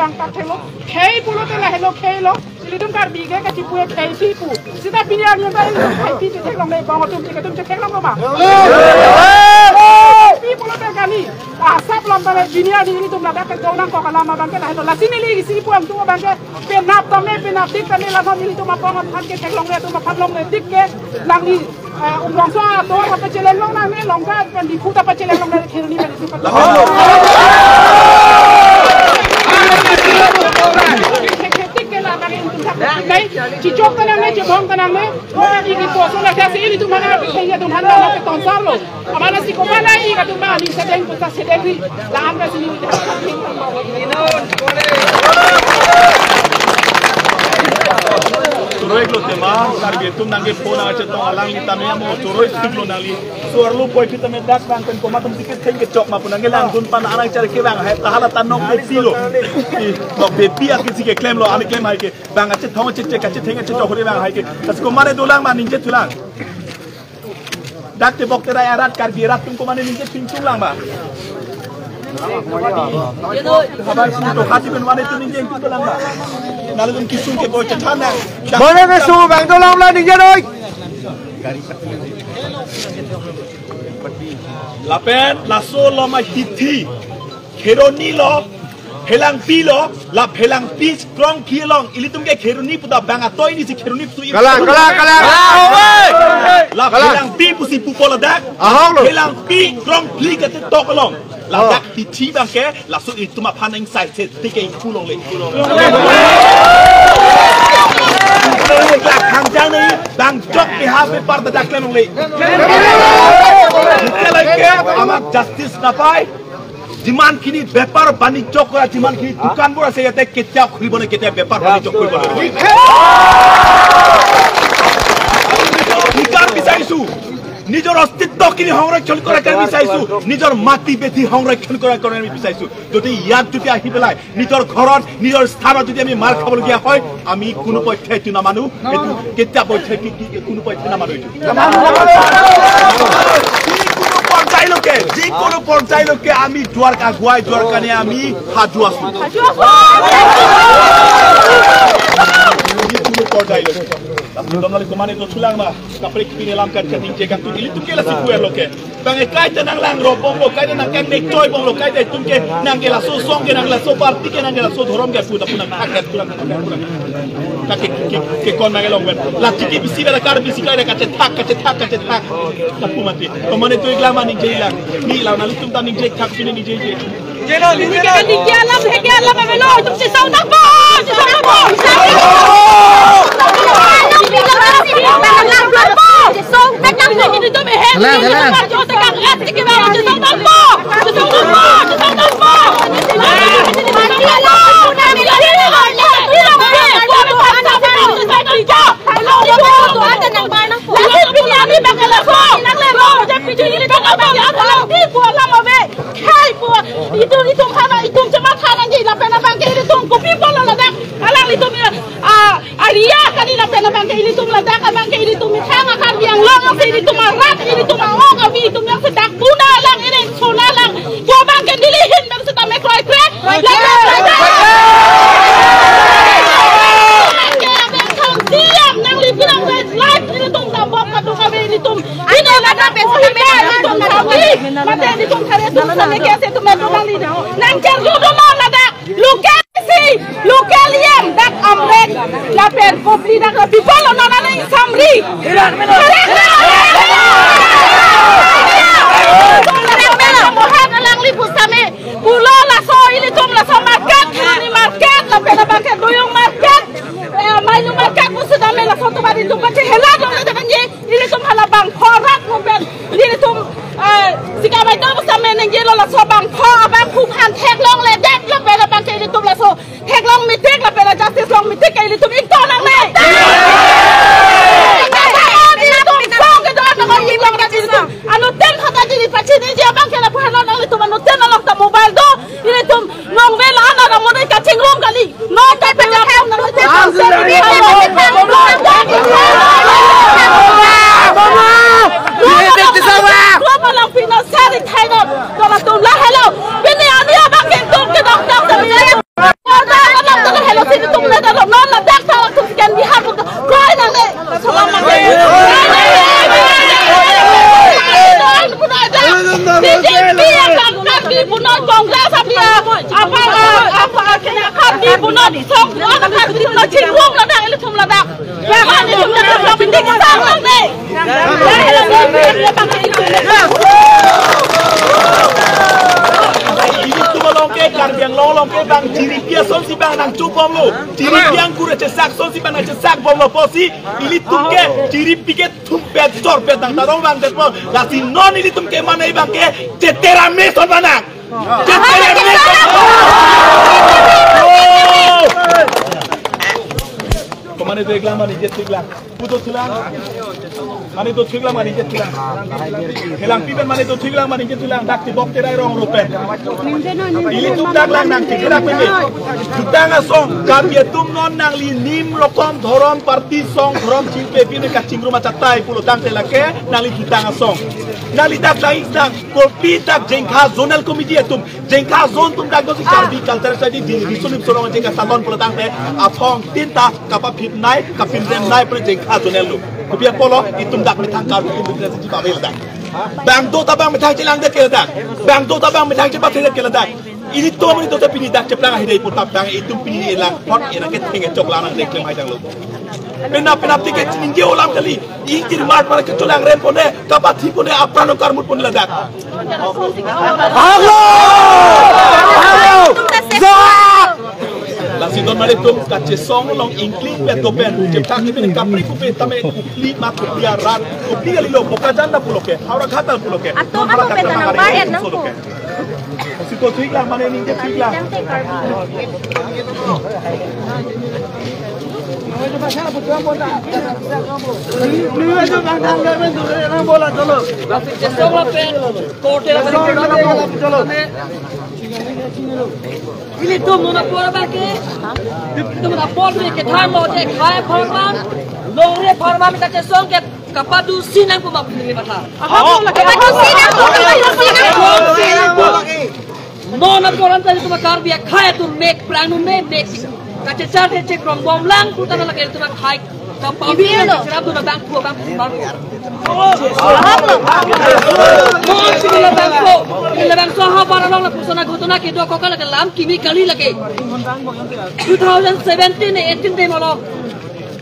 kei pulo tela hello kei lo, hitung kar bige kasi puye kei tipu, kita pinyar yang kali kei tipu theklo le bang, tum theklo lo ma. Pulo tela kali, asap lombale pinyar ini tum lada ke jorong kok kalama bang ke lah hello, lasini lagi sini puang tu bang ke. Penap tome penap dik kami lah family tu mapong at ke teklong le tu mapalong le dik ke lang ni umrong so ato apa celeng long nang ne long ka pen di puta pa celeng long le khirni me tu pa dik ke la bang tu sak nei cicok tanang ne jebong tanang ne ko ni ki poso la kasi ini tu mana ke ya tu handa la pe tonsar lo amana si ko mana i ka tu ma ni sedeng tu ta sedeng la anda sini Coroi lo tema, karena itu nanti phone aja tong alang ni tanah yang mau coroi siklo nali. Suar lu boy kita mendak bang kan koma tum sikit ting kecok ma punang gelang dun pan alang cari kebang, hai tahala tanong bepi lo. Lo bepi akhir sikit klaim lo, ami klaim hai ke bang aja thong cek aja ting aja cok hori bang hai ke. Tas koma ne dolang ma ninje tulang. Dak te bok terai arat kar birat tum koma ne ninje ping tulang ma. Habar sini to hati ben wane tu ninje ping tulang ma. Nalu tum kisung ke boy cetan na. Boleh ke su bang dolang lah ninja doi. Lapen laso lo ma hiti. Keroni lo helang pi lo la helang pi strong kilong ilitum ke keroni puta bang atoi ni si keroni tu. Kalah. La helang pi pusi pupola dak. Helang pi strong pli ke tok long. La dak hiti bang ke laso itu ma paneng sai set tike kulong le. Hang jang ni bang jok pihak par dak lemong le. Kita lagi amat justice napai. Demand kini bepar banijok kora demand kini dukan bora saya te ketia khulibone ketia bepar banijok khulibone. Nikar bisa isu. Nijor ostitto kini সংরক্ষণ করা কার বিচাইছো নিজর মাটি বেথি সংরক্ষণ করা কারণে আমি বিচাইছো যদি ইয়াত যদি আহি পেলাই নিজর ঘৰত নিজর স্থানত যদি আমি মাৰ খাবলগীয়া হয় আমি কোনো পক্ষে এটো না মানু এটো কেতিয়া পক্ষে কি কোনো পক্ষে না মানু এটো যিকোনো পৰ্যায়লৈকে আমি দুৱাৰ আগুৱাই যোৱাৰ কাৰণে আমি সাজু আছো যিকোনো পৰ্যায়লৈকে Donald kemana itu sulang mah, kaprik pilih lamkan cacing cekan tu ini tu kela si kuer loke. Bangai kai tenang lang ropong lo, kai tenang keng nek coy bong lo, kai tenang tungke nang kela so song ke nang kela so parti ke nang kela so thorom ke puta punang hakat punang. Kaki ke kon nang elong ben. Lati ke bisi bela kar bisi kai kace thak. Tapu mati. Kemana itu iklan mah ninje ilang. Ni lau nalu tum tan ninje thak sini ninje. Jeno ini kan ninje alam heke alam melo tum se sau nak bo. Zonal committee tum jengka zone tum dak dosi charbi culture study disunip soro jengka salon pula tang te athong tinta kapapit nai kapin rem nai pula jengka zonal lu kopia polo itum dak mitang kar itum dak ji babel dak bang do tabang mitang cilang dak keldak bang do tabang mitang cepat dak keldak ini to mani to tapi ni dak ceplang hidai putap tang itum pini elang pot ina ke tinge coklang dak klem hai tang lu penap tiket ninge olam kali ingkir mar para keculang rem pone kapati pone aprano karmut pone ladak halo Lasi don mari tum kace song long ingkli pe to ben jepta ki ben kapri ku pe tame kupli ma ku biaran kupli gali lo pokajanda puloke haura khatal puloke atoma pe tanang baret nang ko siko thikla mane ninge thikla Ini tuh mau nak buat apa ke? Itu mau nak buat ke thang lo je kaya forman, lorry forman kita cesong ke kapadu sinang pun pilih mata. kapadu sinang Mau nak buat tadi tu makar biar kaya tu make plan tu make kaca cari cek rong bom lang putar lagi tu nak kaya kapal serap tu nak bang tua bang baru. Mau sini lah bang soha para orang lah pusana gutuna ke dua kokal lagi lam kimi kali lagi. 2017 ni 18 day malam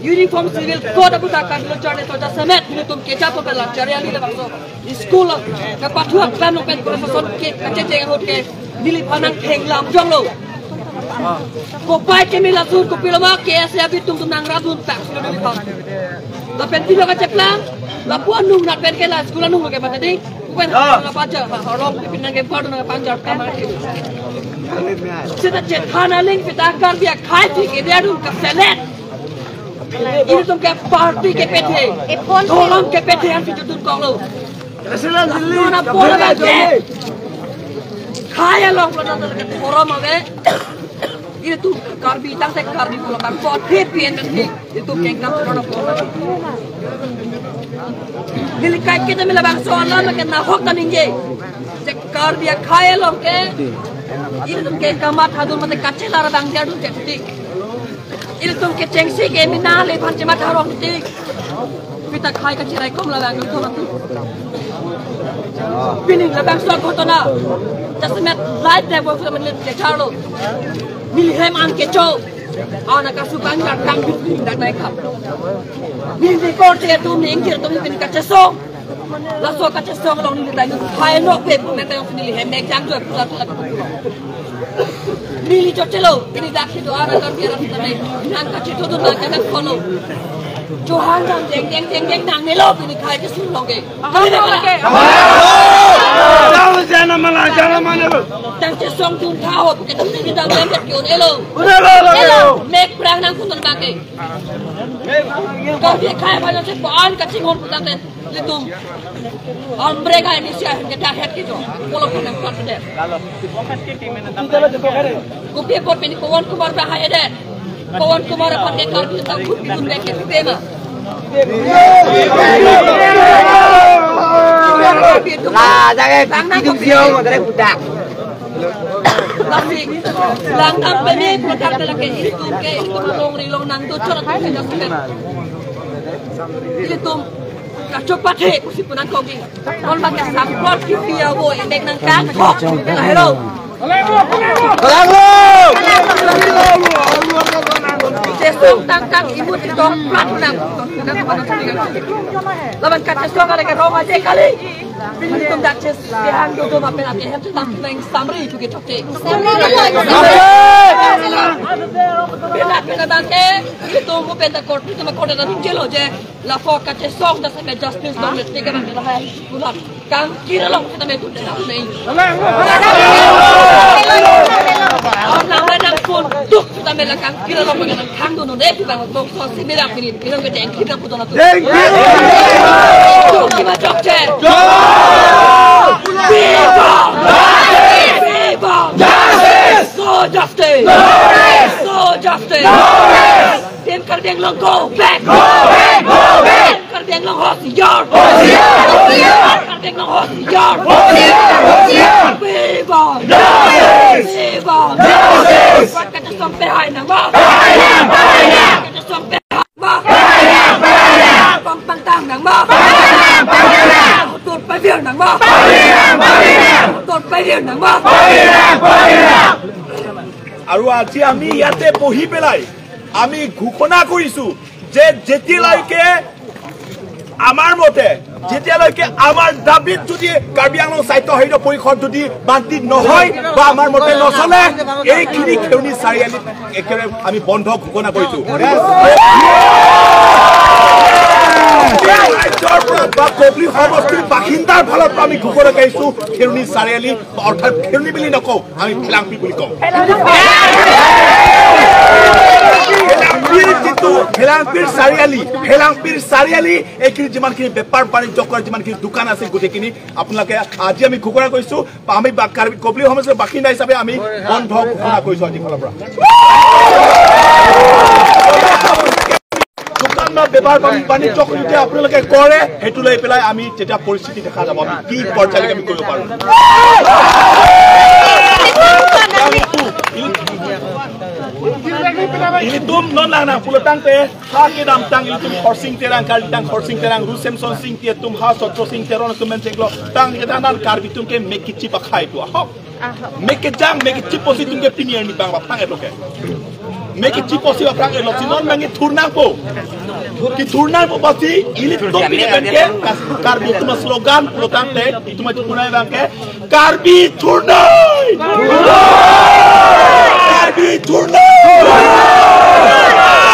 uniform civil code aku tak kan cari tu dah semet ni tu kerja apa belah cari ali lah bang so school lah kapal tua kan nak pen profesor ke kaca cek hot ke dili panang heng lam jong lo. Kopai kami langsung kopi lama KSA bitung tunang radun tak. Lapen tiba ke ceplang, lapuan nung nak pen kelas sekolah nung ke mana ni? Bukan nak baca, orang pinang ke part nak panjat kamar. Kita cetana ling kita akan dia khai tik dia dun ke selet. Ini tu ke party ke PT. Tolong ke PT yang pitutun kau lo. Lalu nak bola baca. Kaya loh kalau nak ke forum apa? Ini tu karbi tang saya karbi pula kan buat happy ending itu kengkam orang pula. Nilikai kita mila bangsa Allah makan nahok kan inje. Cek karbi kaya loh ke. Ini tu kengkam mat hadur mata kacil lara bang jadu jadi. Ini tu kecengsi ke mina le panci mat harong jadi. Kita kaya kacil rekom lah bang itu nanti. Pining lah bangsa kau tu na. Jasmet light deh buat kita menit cekalo. Milhem an kecoh, anak kasukan jarang bikin dan naik kap. Milih korte tu mingkir tu mungkin kacesong, langsung kacesong long ni lagi. Hai nok pep nanti yang milih hem naik janggut pulang lagi. Milih cocelo, ini dah kita orang kan biar kita naik. Nang kacesong tu nak kena follow. Johan jeng nang nelo ini kaya kesul long ke. Kali lagi. Jangan mana lo. Tang cesong tu tahu kita mesti dah member kion elo. Elo. Make perang nang kunton bangke. Kau dia kaya banyak sepan kacing hon kunton ten litum. Mereka ini siapa kita head gitu. Kalau kunton kunton deh. Kopi pot ini kawan kumar bahaya deh. Kawan kumar pakai kartu tak kunton bangke tema. Lah, jangan hidup siang, ada budak. Tapi, langkah ini budak lagi itu ke itu long rilong nang tu curang tu sudah sudah. Itu cepat he, kusi punan kogi. Kalau pakai sampel kita boy, dek nang kan, hello. Cesong tangkang ibu tong plat nang lawan kata cesong ada ke Roma je kali ini tum dak ces kehan do mapen ate hem tam nang samri tu ke toke pena bangke itu mo penta court itu ma court da jelo je la fo kata cesong da sampai justice dong le tiga bang da hai bulan kan kira lo kita me tu da nei orang mana pun tuh kita melakukan kira lo mengenai kandu no deh kita mau sosial media ini kita kita kita putar tu. Kita jokce. Viva! Viva! So justice! So justice! Tim kerja yang go back! Go back! Go back! Kerja yang hosiar! Hosiar! Hosiar! Kerja yang hosiar! Hosiar! Hosiar! Viva! Viva! Kata sampai hai nama. Kata sampai nama. Pang tang nama. Tut pai viang nama. Tut pai viang nama. আৰু আজি আমি ইয়াতে বহি পেলাই আমি ঘোষণা কৰিছো যে যেতিয়ালৈকে আমাৰ মতে যেতিয়ালৈকে আমাৰ দাবীত যদি কাৰ্বি আংলং সাহিত্য সাহিত্য পৰিষদ যদি বান্তি নহয় বা আমাৰ মতে নচলে এইখিনি খেউনি চাৰিআলিত একেবাৰে আমি বন্ধ ঘোষণা কৰিছো কবলি সমষ্টিৰ বাসিন্দাৰ ফালৰ পৰা আমি ঘোষণা কৰিছো খেউনি চাৰিআলি অৰ্থাৎ খেউনি বুলি নকওঁ আমি ফেলাংপি বুলি কওঁ ফেলাংপিৰ চাৰিআলি এইখিনি যিমানখিনি বেপাৰ বাণিজ্য কৰা যিমানখিনি দোকান আছে গোটেইখিনি আপোনালোকে আজি আমি ঘোষণা কৰিছো আমি কবলি সমষ্টিৰ বাসিন্দা হিচাপে আমি বন্ধ ঘোষণা কৰিছো আজি ফালৰ পৰা বেপাৰ বাণিজ্য যদি আপোনালোকে কৰে সেইটো লৈ পেলাই আমি যেতিয়া পৰিস্থিতি দেখা যাব আমি কি পৰ্যায়লৈকে আমি কৰিব পাৰোঁ Ilitum non lana pulatang te haki dam tang ilitum horsing terang kali tang horsing terang rusem son sing tie tum ha sotro sing teron tum mentenglo tang edanan karbitum ke mekichi pakai tu ah mekejang mekichi positum ke pinier ni bang bapang eloke mekichi posi bapang elok sinon mangi turnang po ki turnang po pasti ilitum pini bangke karbitum slogan pulatang te itu macam punai bangke karbi turnai Karbi Churna!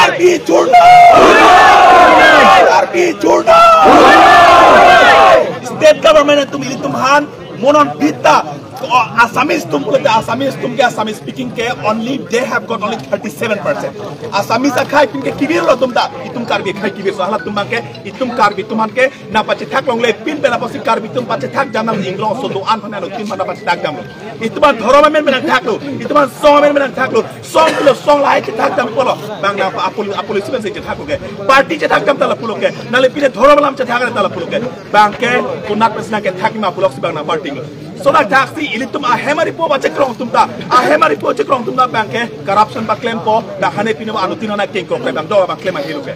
Karbi Churna! Karbi Churna! State government tumili tumhan monon pita Assamese Assamese speaking ke only they have got only 37%. Assamese khai pin ke kibir lo tumta itum karbi khai kibir so hala tumake itum karbi tuman ke na pache thak long le pin pe na pasi karbi tum pache thak janam inglong so do an phana no tin phana pache thak jam ituman dhoroma men men thak lo ituman song men thak lo song lai ke thak jam polo bangla apoli siben se thak ke party che thak jam tala pulo ke nale pine dhoroma lam che thak tala pulo ke bangke kunak presna ke thak ma pulo si bangna party so na taxi ili tum ahemari po bache krong tumta ahemari po che krong tumta banke corruption ba claim po da hane pino anutin na king krong bang do ba claim hilu ke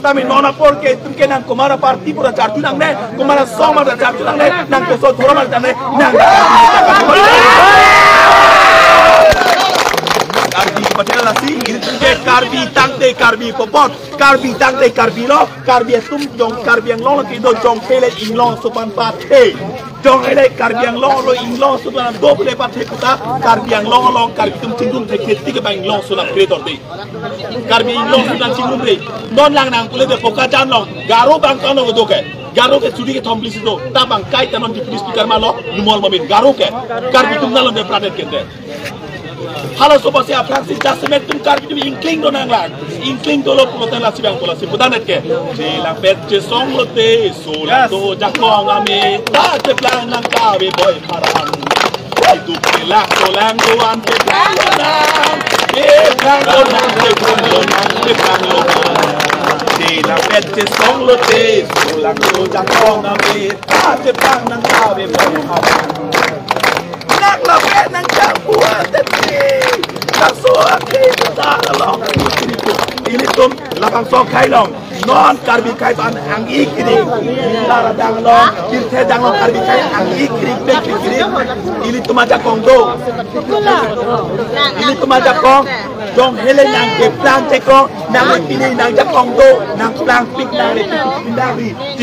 tami nona por ke tum ke nang kumara party pura chartu nang ne kumara soma da chartu nang ne nang ko so thorama nang ne nang karbi patela si ili tum ke karbi popot karbi lo karbi tum jong karbi ang long ki do jong pele inglong sopan pate jong ele karbiang long lo inglong sudah double pate kuta karbiang long karbi tum cingrum te keti ke bang long sudah creator de karbi inglong sudah cingrum de non lang nang kule de poka jan long garo bang kono do ke garo ke sudi ke thomplis do ta bang kai tanon di speaker malo numol mobil garo ke karbi tum nalon de pradet ke de halo soba se aprak si jasmet tum karbi tum inkling do nang lang inkling do lo pulotan la sibang pola si pudanet ke je la pet song lo te so la do jakong ame ta te plan nang ka be boy paran itu pelak do lang do an te plan lo nang te plan lo nang te plan lo nang te plan lo je la pet song lo te so la do jakong ame ta te plan nang ka be boy paran nang la pet nang ka buat te Kasua kita long ini tum lapang sok kai long non karbi kai pan ang ikri lara dang long kirte dang long karbi kai ang ikri pe kiri ini tum aja kongdo ini tum aja kong dong hele nang ke plan te kong nang ini nang ja kongdo nang plan pik nang le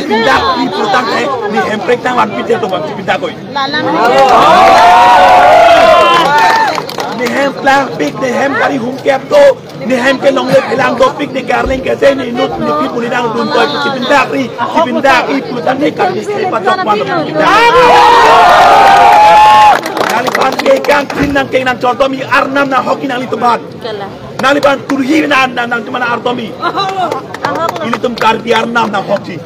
pindah di putang kai ni emprek nang wan pite to bang pindah koi Nihem plan pik nihem kari hum kep do nihem ke long le pelang do pik ni garling ke se ni nut ni pi pulinang dun toy cipindak ri putan ni kari se pacok wan nalipan ke kang kinang ke nang cortomi arnam na hoki nang lituban nalipan turhi nang cuma artomi ini tum karbi arnam na hoki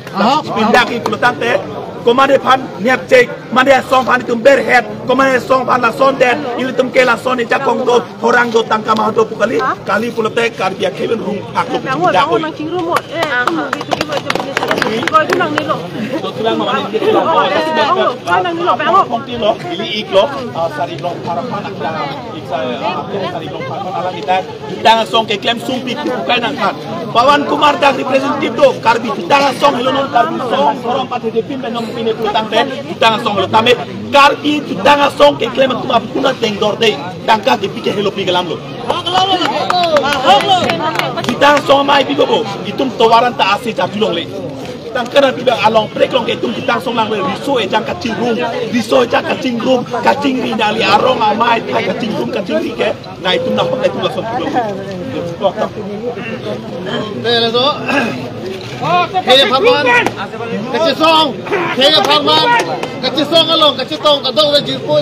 cipindak ri putan te Komande pan niap cek, mande song pan itu berhead, komande song pan la son den, ili tum ke la son ija kong do, orang do tangka mah do pukali, kali pulote karbiak kevin rum aku tidak koi. Kau itu nang nilo. Tulang mama ni kita lo. Kau nang nilo, bang lo. Mungkin lo, ili iklo, sari long parapan akda, sari long parapan ala kita, kita song ke klaim sumpi bukan nang kan. Pawan Kumar dah representatif do, karbi kita song hilonon karbi song, orang pati depin benom pine pulutang te, kita song lo tame, karbi kita song ke klaim tu apuna tengdor de, tangka dipike helo pigelam lo. Kita song mai pigobo, itum tawaran ta asi jatulong le. Tangkana bilang along prek long itu kita song lang le riso ejang kacing room, kacing ri dali arong amai ta kacing ri ke, na itu nak itu langsung pulong. Đây so. Kaya paman, kacang song, kaya paman, kacang song along, kacang tong, kadang udah jirpu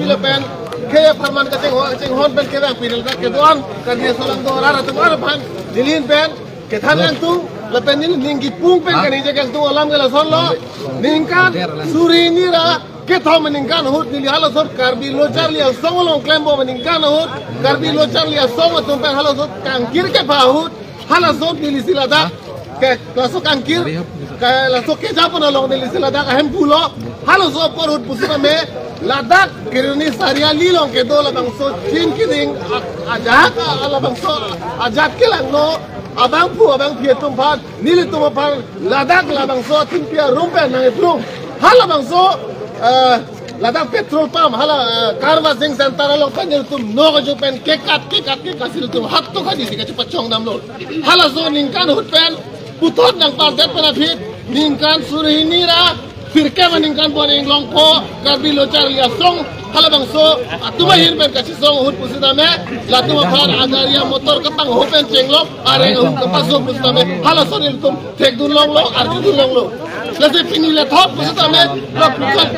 lepen, kaya paman kacang hon pen kaya pinil tak keduan, kerja solang do rara tu mana pan, dilin pen, ketan yang tu, lepen ini ninggi pung pen kan ijek yang tu alam kala son lo, ningkan suri nira, kita meningkan hut nili halos hut karbi locar liat song along klembo meningkan hut, karbi locar liat song tumpen halos hut kangkir ke pahut, halos hut nili silada. Lasok angkir, lasok kejapan along nili seladak ahem pulo, halos so porut pusuna me, ladak kiruni saria lilong kedo labang so chin kiring, ajak labang so ajak kilang no, abang pia tumpan, nili tumpan, ladak labang so tin pia rumpen nang itlung, halabang so ladak petrol pump, hala carvassing center along panjang tum no kajupen kekat kasih tum hak to kadi sika cepat chong namlo, halas so ningkan hutpen. Putot nang pardet penafit ningkan suri nira Firke maningkan buat inglong po karbi locar liya song halabang so atuma hirben kasi song hut pusitame latuma par agaria motor kapang hopen cenglok are kapaso pusitame halason iltum tek dulong lo arju dulong lo lase pinile thop pusitame lo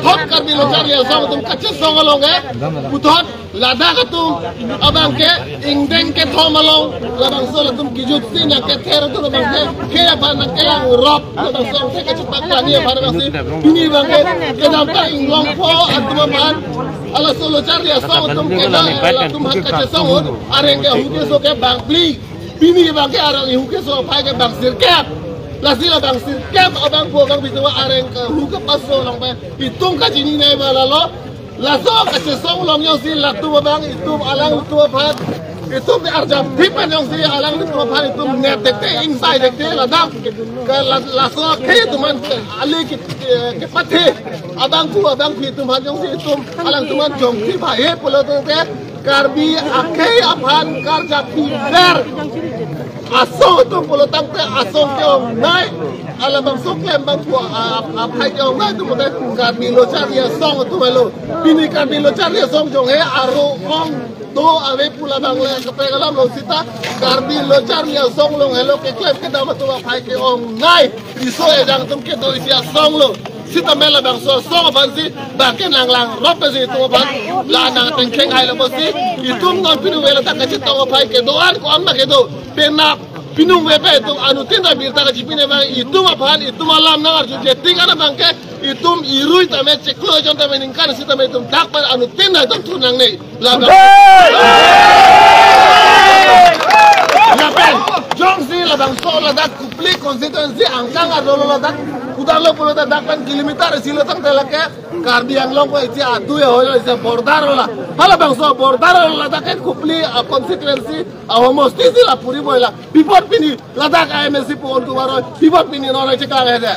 thop karbi locar liya song tum kache song along putot ladang atum abang ke ingdeng ke thomalong labang so latum kijut sina ke thera tu labang ke apa nak ke yang rob labang so ke kache pakani apa nasi ini bangke kenapa inglong po atuma man ala solo charlia song tum ke la tum hak kache song arenge huke so ke bang bli ini bangke arang huke so pai ke bang sirkap la sila bang sirkap abang po bang bitwa areng huke paso long pe itung kaji ni ne balalo la so kache song long yo si la tu bang itum alang tu phat itu arjam tipen yang si alang itu apa itu net dekte inside dekte ladang ke laso ke itu man ali ke pathe abang itu man yang si itu alang tu man jong si bhai polo tu ke karbi akhe aphan karja pinder aso tu polo tang te aso ke ong nai ala bang sok lem bang pu aphai ke ong nai tu mo karbi lo charia song tu melo bini karbi lo charia song jong he aro ong do ave pula bangle kapegalam lo sita karbi lo charlia song lo hello ke klem ke dama to phai ke ong nai iso e jang tum ke do sia song lo sita mela bang so song ban si ba ke nang lang rop pe si to ban la nang teng kheng ai lo bo si itum non pinu wela ta ka to phai ke do an ko an ma ke do pena pinu we pe to anu tinda bir ta ka jipine ba itum aphan itum alam na arju je tingana bang ke itum irui tame ceklo jon tame ningkan sita me itum dak par anu tinda itum tunang nei la Lapen, jongsi ladang so ladak kupli konstituensi angkang adolo ladak udalo polo ladak pen kilometer silo tang telake karbi yang long ko iti adu ya hoyo isa bordaro la hala bang so bordaro ladak ken kupli konstituensi homosti sila puri boila bipot pini ladak AMC pon tu baro bipot pini nona cekang hede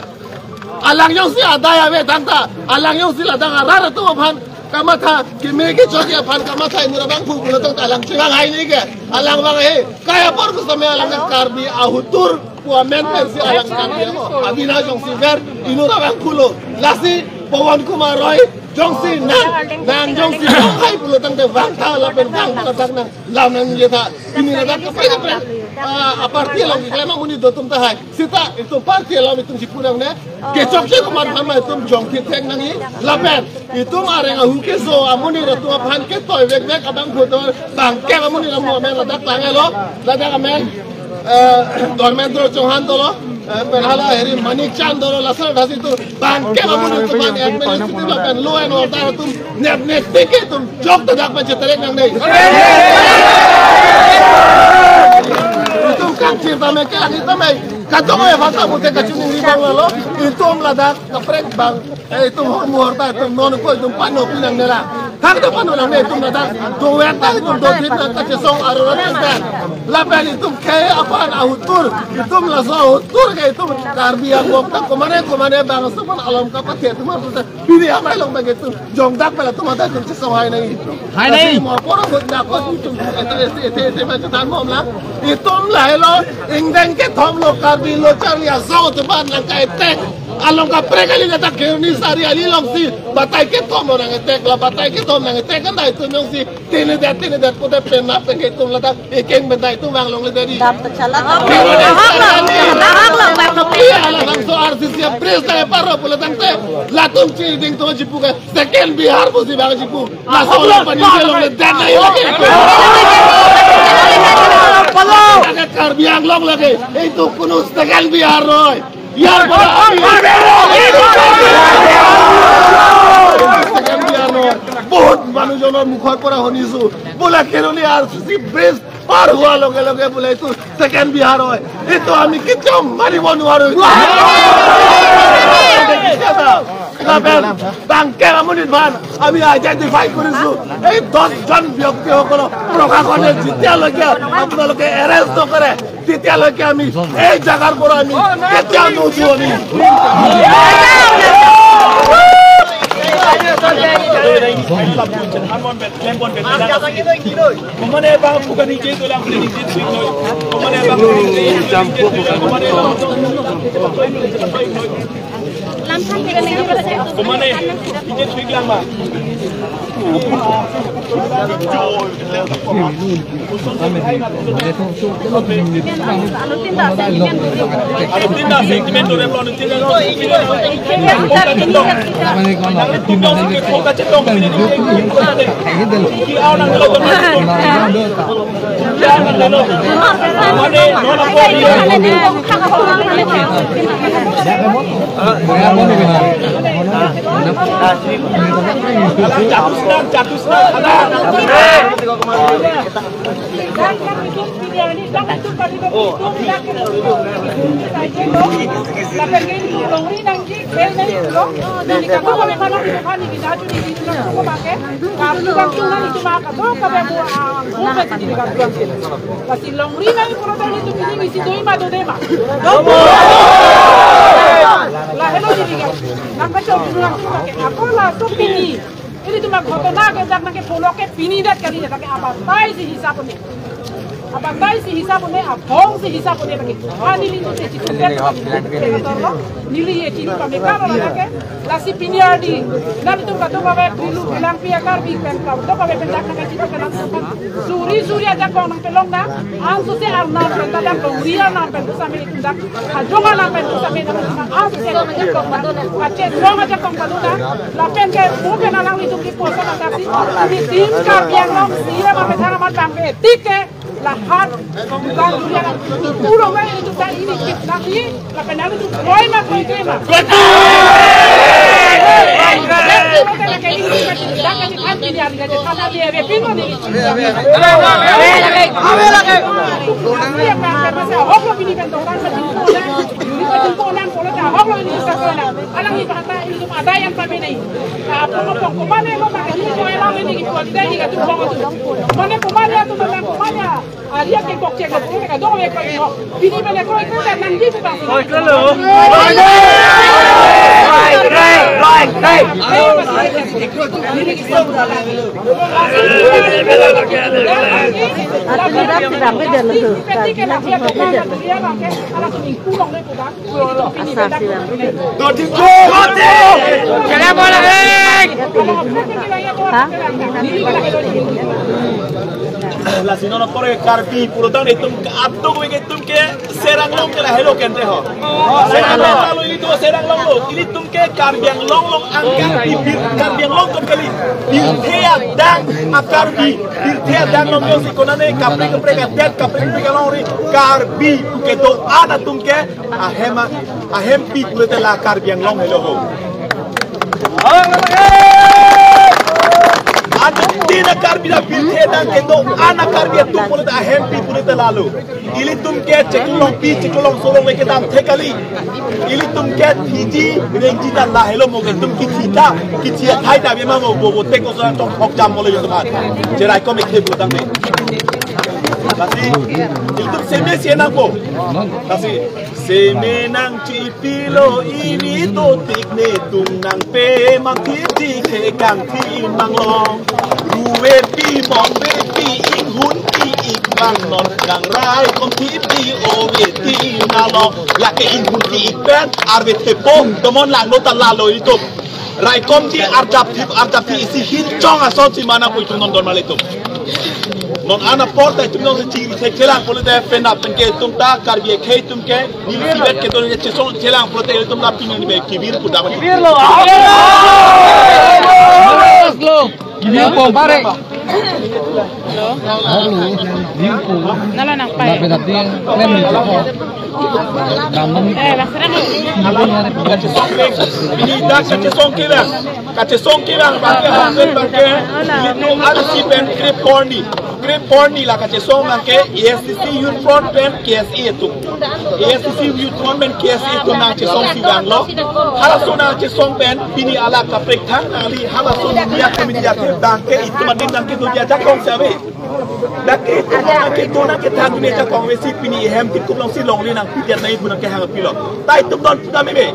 alang jongsi adaya we tangta alang jongsi ladang arara tu aphan kamata kimege choki aphan kamata inura bang pu bulo tang alang cekang hai ni ke alang bang he kaya por ko samay alang karbi ahutur puamen pensi alang karbi abina jongsi ver inura bang pulo lasi Pawan Kumaroy jongsi nang jongsi hai pulo tang de wang ta la ben wang ta tang nang lam nang yeta ini ladak kapre aparti lang klema muni do tum ta hai sita itu parti lam itu sipurang ne ke chok che kumar hama itu jongki thek nang yi lapen itu areng huke so amuni ratu aphan ke toy vek vek abang photo bang ke amuni lamu men ladak tangelo ladak amen dormendro chauhan dolo penhala heri manik chan dolo lasar dhasi tu bang ke amuni tu ban administrative lapen law and order tum net tike tum jok tadak pa chetarek nang nei itu kan cerita mereka kita mai katong ya fata mute kacung ni bang lo itu ladak kaprek bang itu muhorta itu non ko itu pano pinang nela hak de pano nang itu ladak do weta itu do tin nang kacesong arorat kan lapan itu kayak apa ahutur itu laso ahutur kayak itu karbi yang waktu kemana bang sepan alam kapat itu mah pilih apa yang begitu jongdak pada tu mata kacesong hai nai mau porong buat nakot itu macam tan mom lah itu lah lo ingdeng ke thom lo karbi lo charlia so tu ban nang kai tek along ka prekali na tak ni sari ali long si batai ke thom nang tek la batai ke thom nang tek kan dai tu nyong si tine dat ko de pen na pen ke tu la tak ekeng ben dai tu wang long le dari dam ta chala ala nang so RCC pres dai paro pula tang te la tum chi ding to jipu ka second bihar bo si bang jipu la so la pani ke long le dan nai lagi agak karbi yang long lagi itu kunus tegal biar roy biar tegal biar roy बहुत মানুষজন মুখৰ পৰা শুনিছো বোলা কেৰনি RCC bridge পাৰ হোৱাৰ লগে লগে বোলে এইটো সেকেন্ড বিহাৰ হয় এইটো আমি কেতিয়াও মাৰিব নোৱাৰো বাংকে আমনিত ভান আমি আইডেন্টিফাই কৰিছো এই 10 জন ব্যক্তিসকল প্ৰশাসনে যেতিয়ালৈকে আপোনালোকে এৰেষ্ট নকৰে তেতিয়ালৈকে আমি এই জাগাৰ পৰা আমি কেতিয়াও নুঠো আমি Kemana bang bukan ini tu lah boleh ini swing noi. Kemana bang campur bukan. Kemana? Ije cuy bilang mah. Ada tindak sentimen tu repon tindak tu. Jatuh senang ini cuma kotonak yang nak poloknya pini dat kali ni, tapi apa tay si hisap ni, apa tay si hisap ni, abong si hisap ni lagi. Ani ni tu si cincin nili ye cincin kami kalau lagi, lasi pini adi, nanti tu kata bawa pilu bilang piakar bikin kau, tu bawa pendak nak cincin kenal suri aja kau nang pelong dah, ansu si arnam pendak dah kau ria nam pendak sambil pendak, hajongan nam pendak sambil nam ansu si aja kau dah, aceh dua aja kau dah, lapen ke bukan alang itu di pos nak kasih, di tim karbiang long siapa macam mana macam etika lahat bukan dunia pulau mana itu dah ini kita ni lapen ada tu koi mak koi tu mak. La si no nos pone carpi, por lo tanto, esto apto como que tú que serán long que la hello que entre ho. Serán long lalu itu serang long lo. Ini tú que carbiang long angkat di carbiang long tu kali. Birthea dang akarbi, birthea dang long yo si konane kapri kapri long ri carbi que tu ada tú que ahem pi tu te la carbiang long hello ho. Tidak karbida birthday dan kendo anak karbia tu boleh dah happy boleh terlalu. Ili tum ke ceklong solong lagi tam tekali. Ili tum ke hiji renji dan lah hello mo tum kita thai dah memang mo teko so tong hok jam boleh yo teman. Jerai ko mek hebu tang ni. Tapi itu seme sienang ko. Tapi seme nang cipilo ini totik ne tung nang pe mang ti ke kang ti mang long. Ruwe pi mong we pi ing hun pi ik bang non kang rai kom ti pi o we ti na long la ke ing hun pi ik ben arbe tepo tomon lang no tan la lo itu. Rai kom ti arjap ti isi hin chong aso ti mana ko itu non normal itu. Non ana porta itu non ci celang pole de pena penke tum ta karbie ke tum ke ni sibet ke ton ci son celang pole de tum ta pini ni be kibir ku da kibir lo kibir ko bare nala nang pai ini dah kace song kilang pakai itu ada si pen grip corny lah kace song angke ESCC youth front pen KSE itu ESCC youth front pen KSE itu na kace song sidang lo hala sona kace song pen bini ala kaprik thang ali hala sona dia kami dia dangke itu madin dangke tu dia jakong sabe dake itu na ke thang ni jakong wesi bini hem tikum long si long ni nang pian nai bunan ke hang pilo tai tum don ta mebe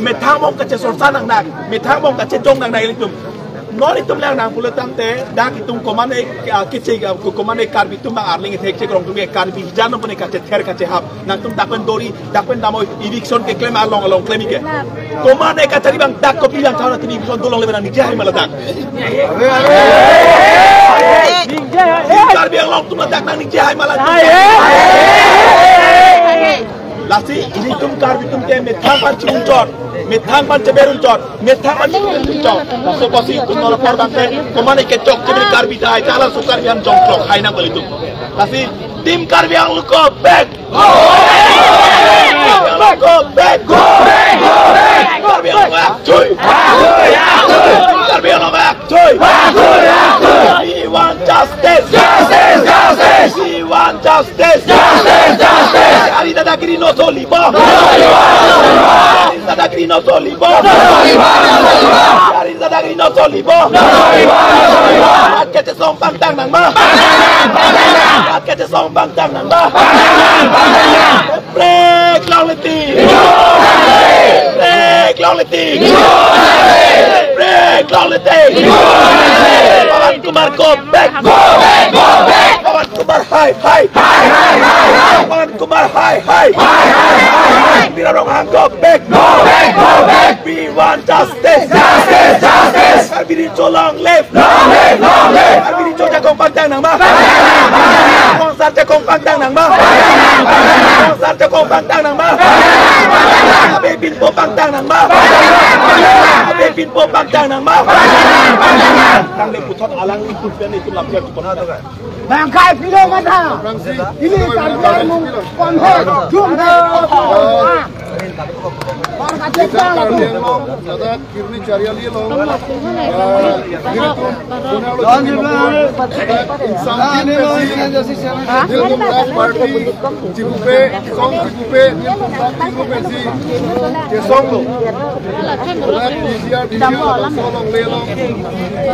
me thang mong kace sorsa nang nak me thang mong kace jong nang nai litum nol itu melang nang pulut tante dak itu komane kecil komane karbi itu mang arling itu kecil orang tu karbi jangan punya kaca ter kaca hap nang tu dakpen dori dakpen namo eviction ke klaim along klaim ke komane kaca di bang dak kopi yang tahu nanti eviction dolong lebaran ni jahai malah dak karbi yang long tu dak nang ni jahai malah lasi ini tum karbi tum ke methang panci uncor methang panci beruncor methang panci beruncor laso pasi tum nol por bangke komane ke cok cebri karbi dah cala sukar yang cok hai na beli tum lasi tim karbi yang luko back luko back karbi yang back cuy karbi yang back cuy we want justice we want justice Ari dadagiri no solibo Ari dadagiri no solibo Ari dadagiri no solibo Kete song pantang nang ma Kete song pantang nang ma Break long letting Break long letting Break long letting Pawan Kumar go back Pawan Kumar hai Pawan Kumar hai Bila orang hang go back we want justice Karbini long live Karbini jagong pantang nang ma Kongsar jagong pantang nang ma Kongsar jagong pantang nang ma Abe bin po pantang nang ma Abe bin po pantang nang ma Tang le putot alang itu pian itu lapia tu kona tu kan Bangkai pilih kata ini karbian mung konhor jum Kirni चारियाली लोग पार्टी चिपुपे सॉन्ग चिपुपे पेसी के सॉन्ग लो सोलोंग ले लो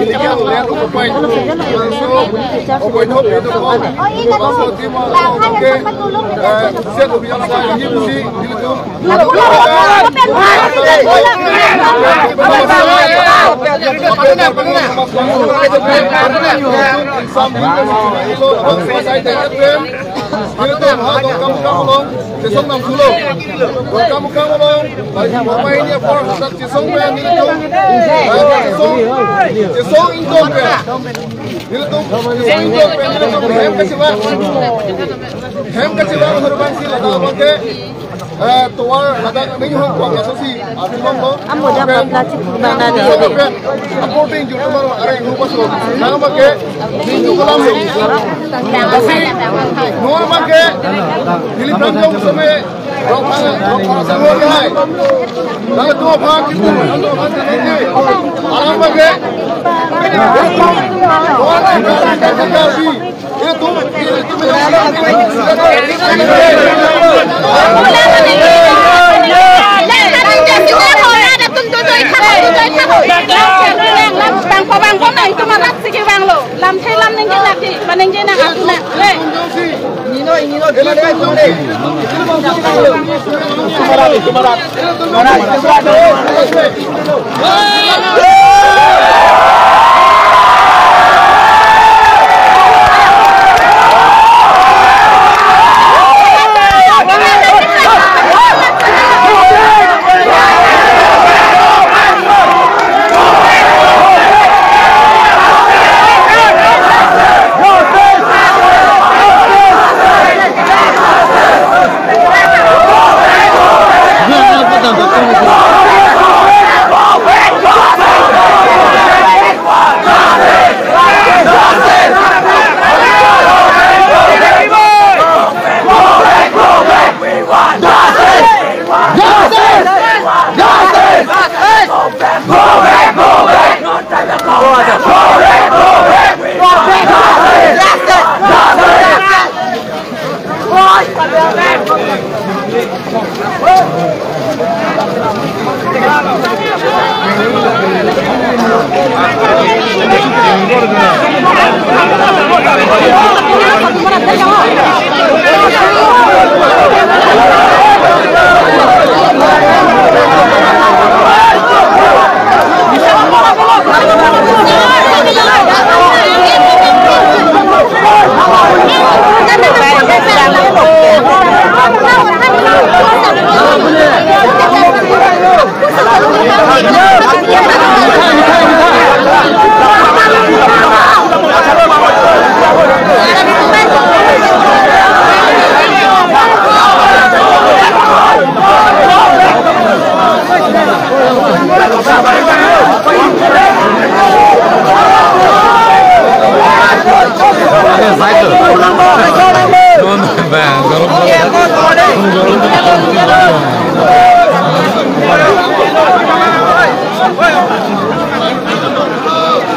इलिया ले लो पाई ओ कोई नो पे तो बासो टीमा के से को बिया सा ये मुसी दिल तो tuar ada ning hong kong ya sosi abilong lo amo dapat plastik bana ni supporting ju tomorrow are hu paso nang make minggu kolam lo nor make dili pranjong sobe rok sa ho hai nang to pha kitu nang to pha ni aram make Jangan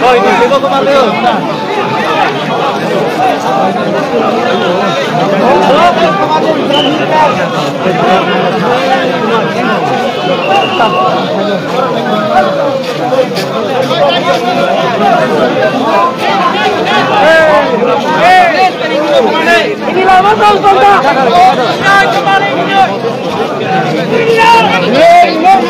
Hãy subscribe cho kênh Ghiền Mì Gõ để không bỏ lỡ những video hấp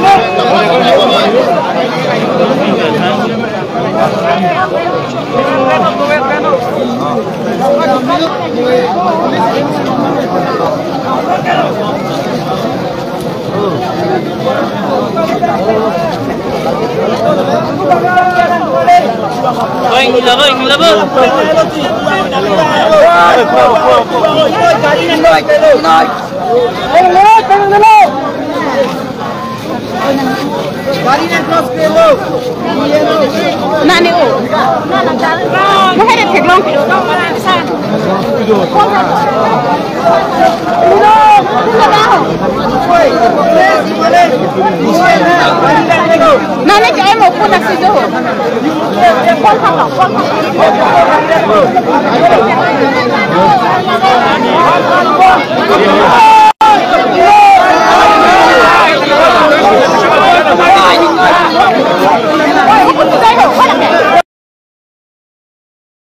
dẫn.